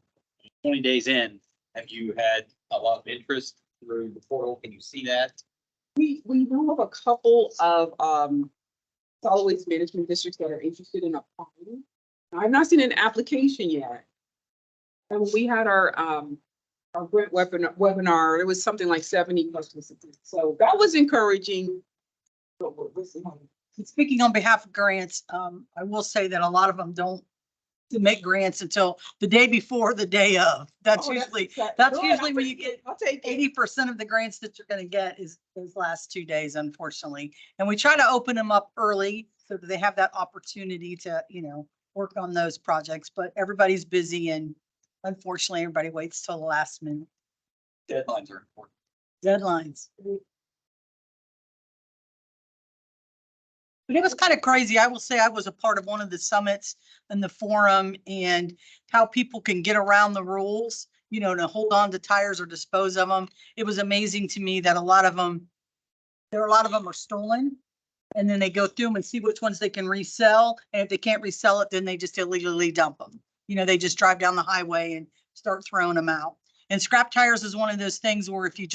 Speaker 3: 20 days in, have you had a lot of interest through the portal? Can you see that?
Speaker 14: we know of a couple of, solid waste management districts that are interested in applying. I've not seen an application yet. And when we had our grant webinar, it was something like 70 participants. So that was encouraging. But we'll see how-
Speaker 8: Speaking on behalf of grants, I will say that a lot of them don't submit grants until the day before, the day of. That's
Speaker 14: Oh,
Speaker 8: usually,
Speaker 14: good.
Speaker 8: that's
Speaker 14: Good.
Speaker 8: usually
Speaker 14: I'll
Speaker 8: when you
Speaker 14: take it.
Speaker 8: get
Speaker 14: I'll take it.
Speaker 8: 80% of the grants that you're gonna get is those last 2 days, unfortunately. And we try to open them up early so that they have that opportunity to, work on those projects, but everybody's busy and unfortunately, everybody waits till the last minute.
Speaker 3: Deadlines are important.
Speaker 8: Deadlines. But it was kind of crazy. I will say I was a part of one of the summits and the forum and how people can get around the rules, to hold on to tires or dispose of them. It was amazing to me that a lot of them are stolen. And then they go through them and see which ones they can resell. And if they can't resell it, then they just illegally dump them. They just drive down the highway and start throwing them out. And scrap tires is one of those things where if you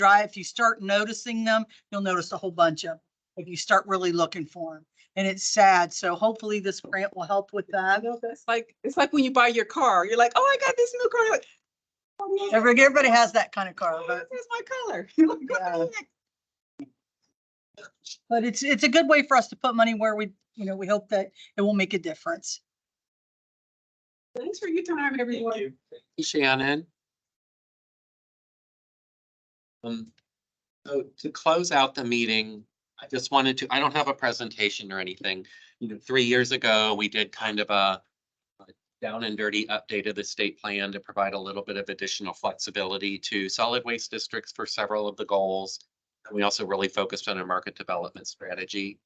Speaker 8: start noticing them, you'll notice a whole bunch of them if you start really looking for them. And it's sad. So hopefully this grant will help with that.
Speaker 14: It's like when you buy your car, you're like, oh, I got this new car. You're like, oh, yeah,
Speaker 8: Everybody has that kind of car, but
Speaker 14: that's my color. You're like, what the heck?
Speaker 8: but it's a good way for us to put money where we hope that it will make a difference.
Speaker 14: Thanks for your time, everyone.
Speaker 3: Thank you.
Speaker 1: Shannon. So to close out the meeting, I just wanted I don't have a presentation or anything. 3 years ago, we did kind of a down and dirty update of the state plan to provide a little bit of additional flexibility to solid waste districts for several of the goals. And we also really focused on a market development strategy.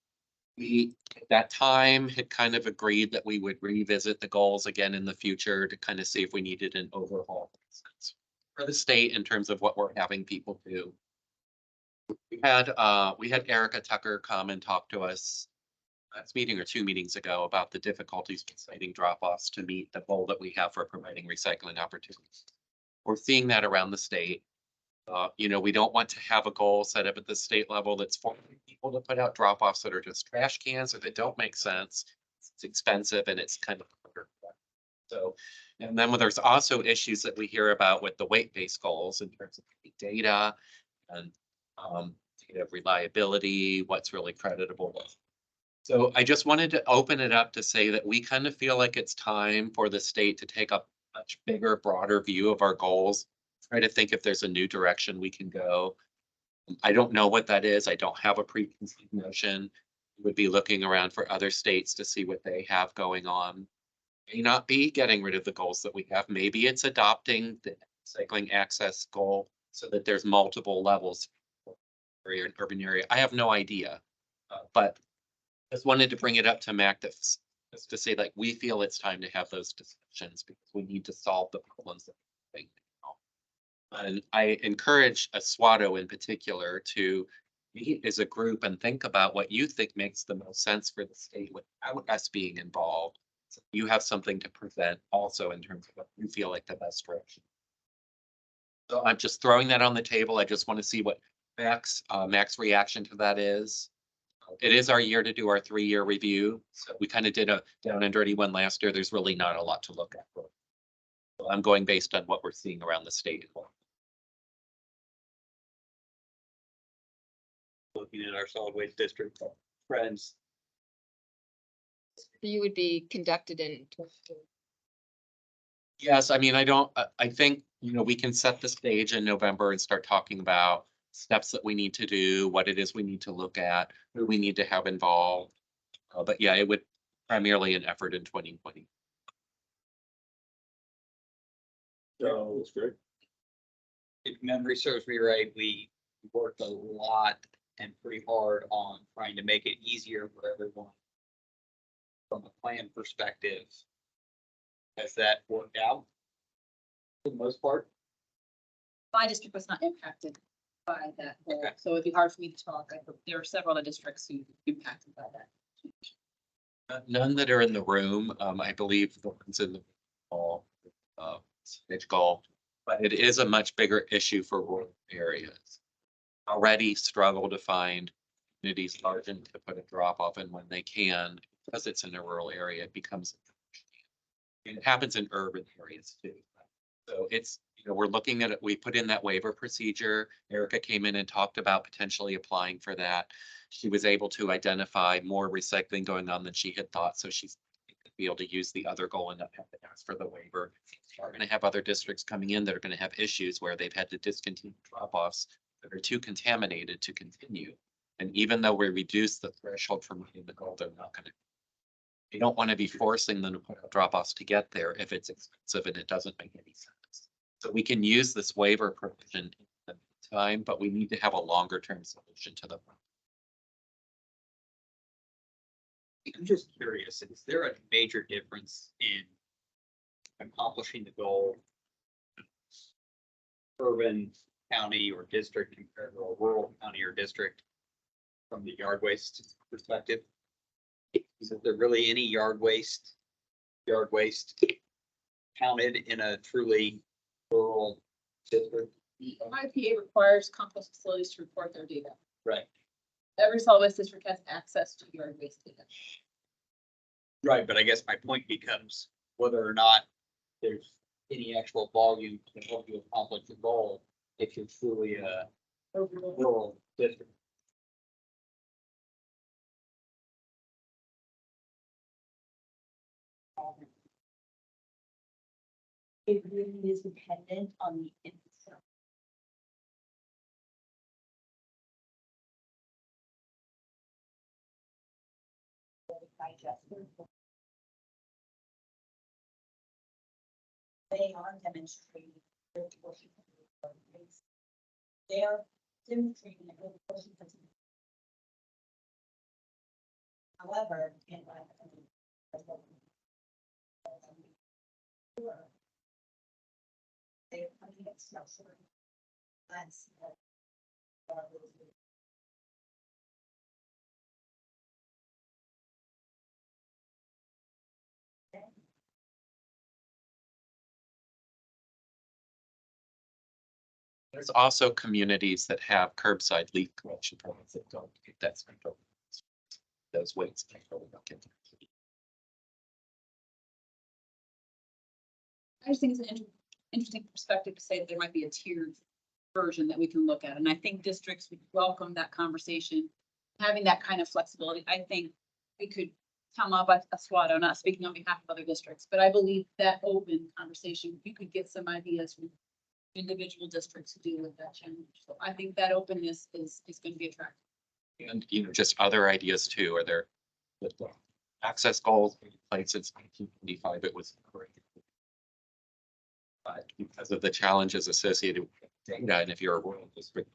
Speaker 1: We, at that time, had kind of agreed that we would revisit the goals again in the future to kind of see if we needed an overhaul for the state in terms of what we're having people do. We had Erica Tucker come and talk to us last meeting or 2 meetings ago about the difficulties with citing drop-offs to meet the goal that we have for providing recycling opportunities. We're seeing that around the state. We don't want to have a goal set up at the state level that's forcing people to put out drop-offs that are just trash cans or that don't make sense. It's expensive and it's kind of so. And then there's also issues that we hear about with the weight-based goals in terms of data and data reliability, what's really creditable. So I just wanted to open it up to say that we kind of feel like it's time for the state to take a much bigger, broader view of our goals. Try to think if there's a new direction we can go. I don't know what that is. I don't have a preconceived notion. We would be looking around for other states to see what they have going on. May not be getting rid of the goals that we have. Maybe it's adopting the cycling access goal so that there's multiple levels for an urban area. I have no idea, but just wanted to bring it up to Mac just to say like we feel it's time to have those discussions because we need to solve the problems that we're facing now. And I encourage Oswego in particular to meet as a group and think about what you think makes the most sense for the state without us being involved. So you have something to present also in terms of what you feel like the best direction. So I'm just throwing that on the table. I just want to see what Mac's reaction to that is. It is our year to do our 3-year review. So we kind of did a down and dirty one last year. There's really not a lot to look at. So I'm going based on what we're seeing around the state.
Speaker 3: Looking at our solid waste district friends.
Speaker 9: You would be conducted in.
Speaker 1: Yes, I mean, I think, we can set the stage in November and start talking about steps that we need to do, what it is we need to look at, who we need to have involved. But yeah, it would primarily an effort in 2020.
Speaker 3: So that's great. If memory serves me right, we worked a lot and pretty hard on trying to make it easier for everyone. From a plan perspective, has that worked out for the most part?
Speaker 11: My district was not impacted by that goal, so it'd be hard for me to talk. There are several other districts who impacted by that.
Speaker 1: None that are in the room. I believe the ones in the hall, it's golf, but it is a much bigger issue for rural areas. Already struggle to find communities large enough to put a drop off, and when they can, because it's in a rural area, it becomes. And it happens in urban areas too. So it's, we're looking at it, we put in that waiver procedure. Erica came in and talked about potentially applying for that. She was able to identify more recycling going on than she had thought, so she's gonna be able to use the other goal and not have to ask for the waiver. We're gonna have other districts coming in that are gonna have issues where they've had to discontinue drop-offs that are too contaminated to continue. And even though we reduce the threshold for meeting the goal, they're not gonna. You don't want to be forcing them to put out drop-offs to get there if it's expensive and it doesn't make any sense. So we can use this waiver provision in the time, but we need to have a longer term solution to the.
Speaker 3: I'm just curious, is there a major difference in accomplishing the goal? Urban, county, or district compared to a rural county or district from the yard waste perspective? Is there really any yard waste counted in a truly rural district?
Speaker 11: The MIPA requires compost facilities to report their data.
Speaker 3: Right.
Speaker 11: Every solid waste district has access to yard waste data.
Speaker 3: Right, but I guess my point becomes whether or not there's any actual volume to help you accomplish the goal if you're truly a rural district.
Speaker 11: It really is dependent on the infrastructure. They are demonstrating their portion of the race. They are demonstrating that their portion of the. However, in my opinion, they're coming at structure. That's.
Speaker 1: There's also communities that have curbside leaf collection programs that don't get that central. Those weights.
Speaker 11: I just think it's an interesting perspective to say that there might be a tiered version that we can look at. And I think districts would welcome that conversation, having that kind of flexibility. I think we could come up with a SWATO, not speaking on behalf of other districts, but I believe that open conversation, you could get some ideas from individual districts to deal with that challenge. So I think that openness is going to be attractive.
Speaker 1: And, just other ideas too, are there with the access goals in place since 1995, it was great. But because of the challenges associated with data, and if you're a rural district,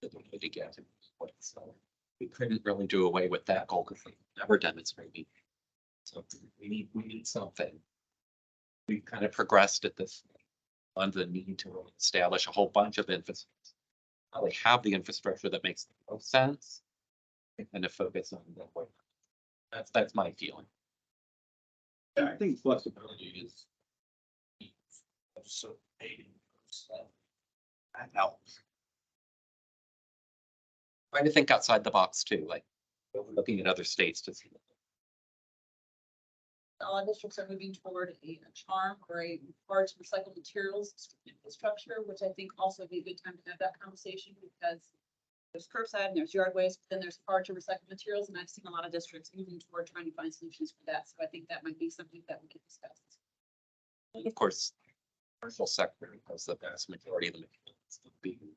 Speaker 1: the way to get to it, so we couldn't really do away with that goal because they never demonstrated. So we need something. We kind of progressed at this on the need to really establish a whole bunch of infrastructure. Probably have the infrastructure that makes the most sense and kind of focus on that way. That's my feeling.
Speaker 5: I think flexibility is.
Speaker 1: So that helps. Trying to think outside the box too, like looking at other states to see.
Speaker 11: All districts are moving toward a charm or a large recycled materials infrastructure, which I think also would be a good time to have that conversation because there's curbside and there's yard waste, but then there's hard to recycle materials. And I've seen a lot of districts moving toward trying to find solutions for that. So I think that might be something that we could discuss.
Speaker 1: And of course, commercial sector, because the vast majority of the materials that being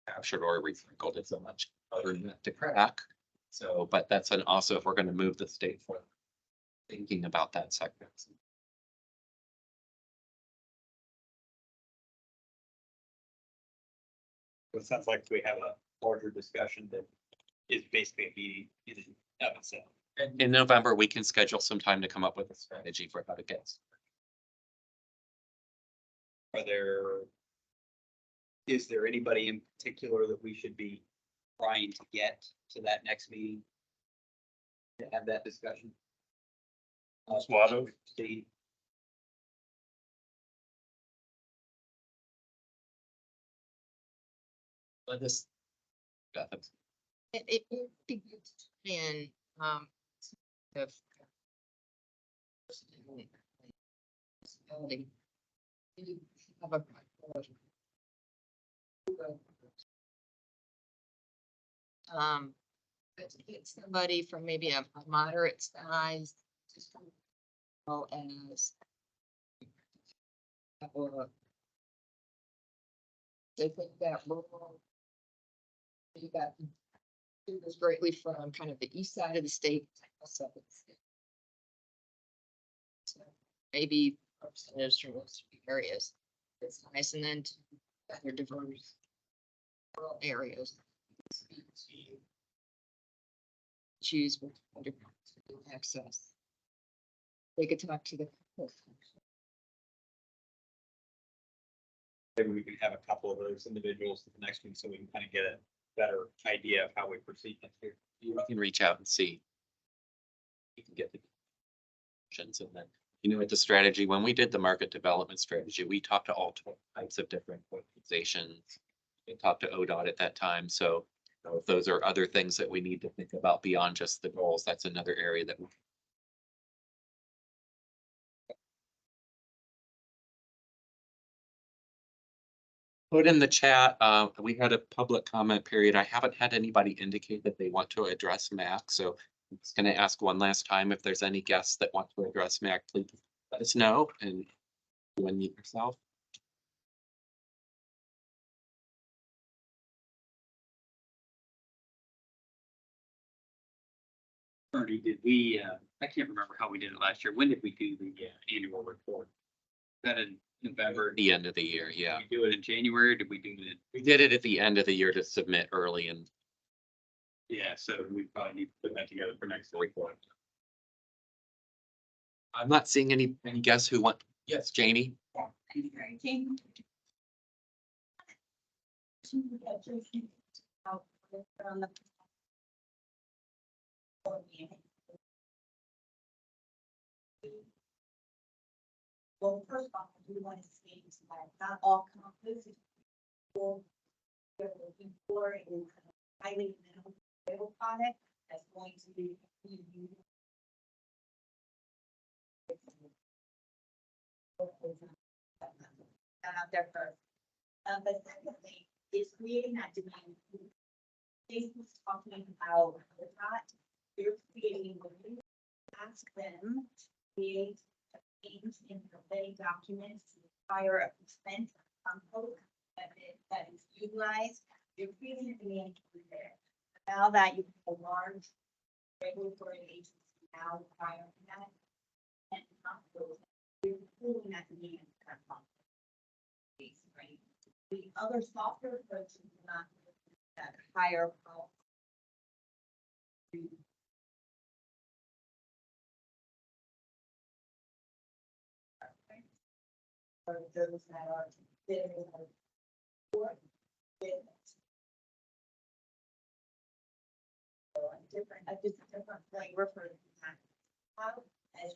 Speaker 1: captured or recycled is a much harder nut to crack. So, but that's an also if we're going to move the state for thinking about that sector.
Speaker 3: It sounds like we have a larger discussion that is basically a meeting in and of itself.
Speaker 1: In November, we can schedule some time to come up with a strategy for how to get.
Speaker 3: Is there anybody in particular that we should be trying to get to that next meeting? To have that discussion?
Speaker 7: Swado?
Speaker 15: State.
Speaker 1: Let us. Got it.
Speaker 9: It would be good to in, the municipality to have a but to get somebody from maybe a moderate size, as well as they think that rural, you got students greatly from kind of the east side of the state. So maybe representatives from those areas. It's nice, and then to other diverse rural areas. Choose which access. They could talk to the.
Speaker 3: Maybe we can have a couple of those individuals at the next one so we can kind of get a better idea of how we proceed next year.
Speaker 1: You can reach out and see. You can get the. And then, you know, with the strategy, when we did the market development strategy, we talked to all types of different organizations. We talked to ODOT at that time, so you know, if those are other things that we need to think about beyond just the goals, that's another area that we. Put in the chat, we had a public comment period. I haven't had anybody indicate that they want to address MAC, so I'm just gonna ask one last time if there's any guests that want to address MAC, please let us know and you unmute yourself.
Speaker 3: Ernie, did we, I can't remember how we did it last year. When did we do the annual report? That in November?
Speaker 1: The end of the year, yeah.
Speaker 3: Did we do it in January? Or did we do it?
Speaker 1: We did it at the end of the year to submit early and.
Speaker 3: Yeah, so we probably need to put that together for next report.
Speaker 1: I'm not seeing any guests who want, yes, Janie.
Speaker 16: Well, first of all, we want to say that not all compost is we're looking for is a highly minimal oil product that's going to be used. Out there first. But secondly, is creating that demand. Jason's talking about that. You're creating, when you ask them to create in the vetting documents to require a percent compost that is utilized, you're creating a demand there. Now that you have a large regulatory agency now requiring that, and compost, you're pulling that demand kind of right? The other softer approaches do not that higher cost. Or those that are considered for business. So a different flavor for that. How as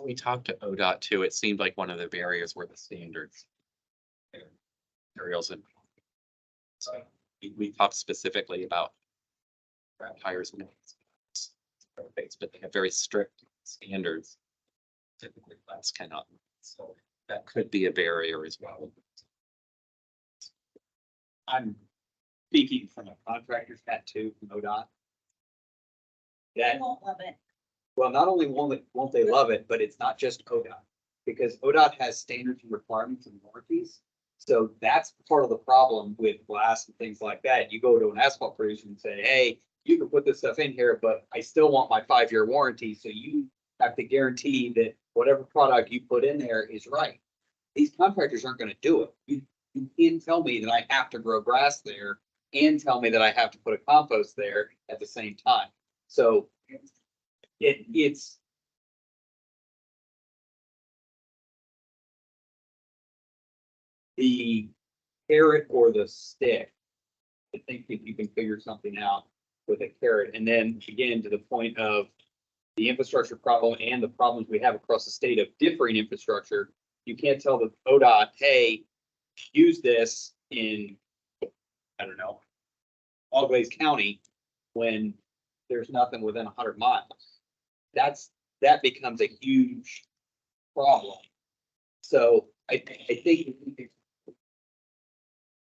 Speaker 1: We talked to ODOT too. It seemed like one of the barriers were the standards. Materials and. So we talked specifically about. Tires and. But they have very strict standards. Typically class cannot, so that could be a barrier as well.
Speaker 3: I'm speaking from a contractor's hat too, from ODOT.
Speaker 16: I won't love it.
Speaker 3: Well, not only won't they love it, but it's not just ODOT, because ODOT has standards and requirements and warranties. So that's part of the problem with glass and things like that. You go to an asphalt producer and say, hey, you can put this stuff in here, but I still want my 5-year warranty. So you have to guarantee that whatever product you put in there is right. These contractors aren't going to do it. You can't tell me that I have to grow grass there and tell me that I have to put a compost there at the same time. So it's the carrot or the stick I think if you can figure something out with a carrot, and then again, to the point of the infrastructure problem and the problems we have across the state of differing infrastructure, you can't tell the ODOT, hey, use this in, I don't know, Always County, when there's nothing within 100 miles. That becomes a huge problem. So I think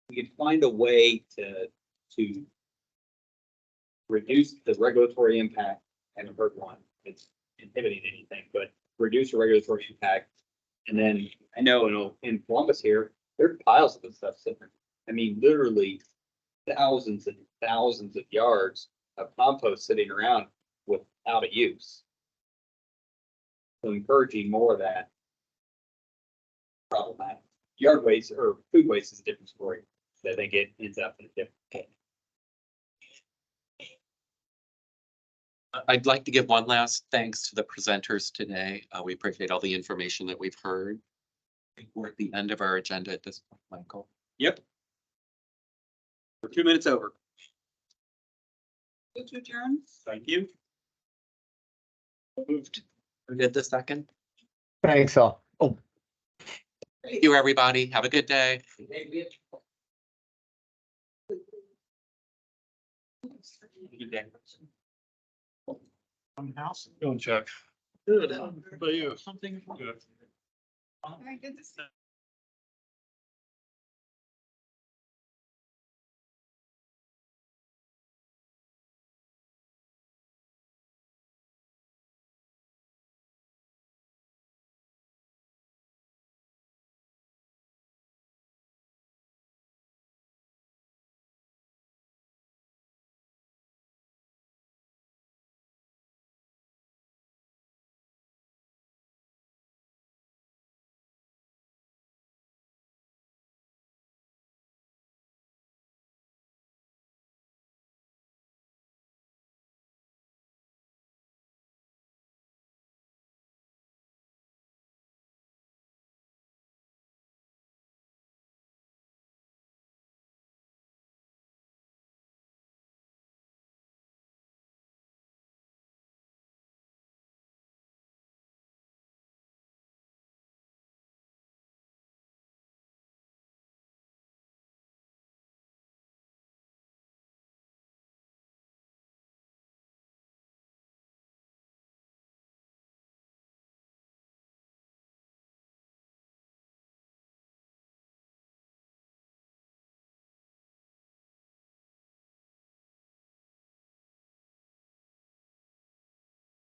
Speaker 3: we could find a way to reduce the regulatory impact. I haven't heard one, it's inhibiting anything, but reduce the regulatory impact. And then I know in Columbus here, there's piles of this stuff sitting there. I mean, literally thousands and thousands of yards of compost sitting around without a use. So encouraging more of that. Problematic. Yard waste or food waste is a different story. I think it ends up in a different.
Speaker 1: I'd like to give one last thanks to the presenters today. We appreciate all the information that we've heard. I think we're at the end of our agenda at this point, Michael.
Speaker 3: Yep. We're 2 minutes over.
Speaker 14: Go to adjourn.
Speaker 3: Thank you.
Speaker 1: Moved. Who did the second?
Speaker 12: Thanks all. Oh.
Speaker 1: Thank you, everybody. Have a good day.
Speaker 3: Good day.
Speaker 7: House. Go and check.
Speaker 1: Good.
Speaker 7: How about you?
Speaker 14: Something.
Speaker 7: Good.
Speaker 14: All right, good to see you.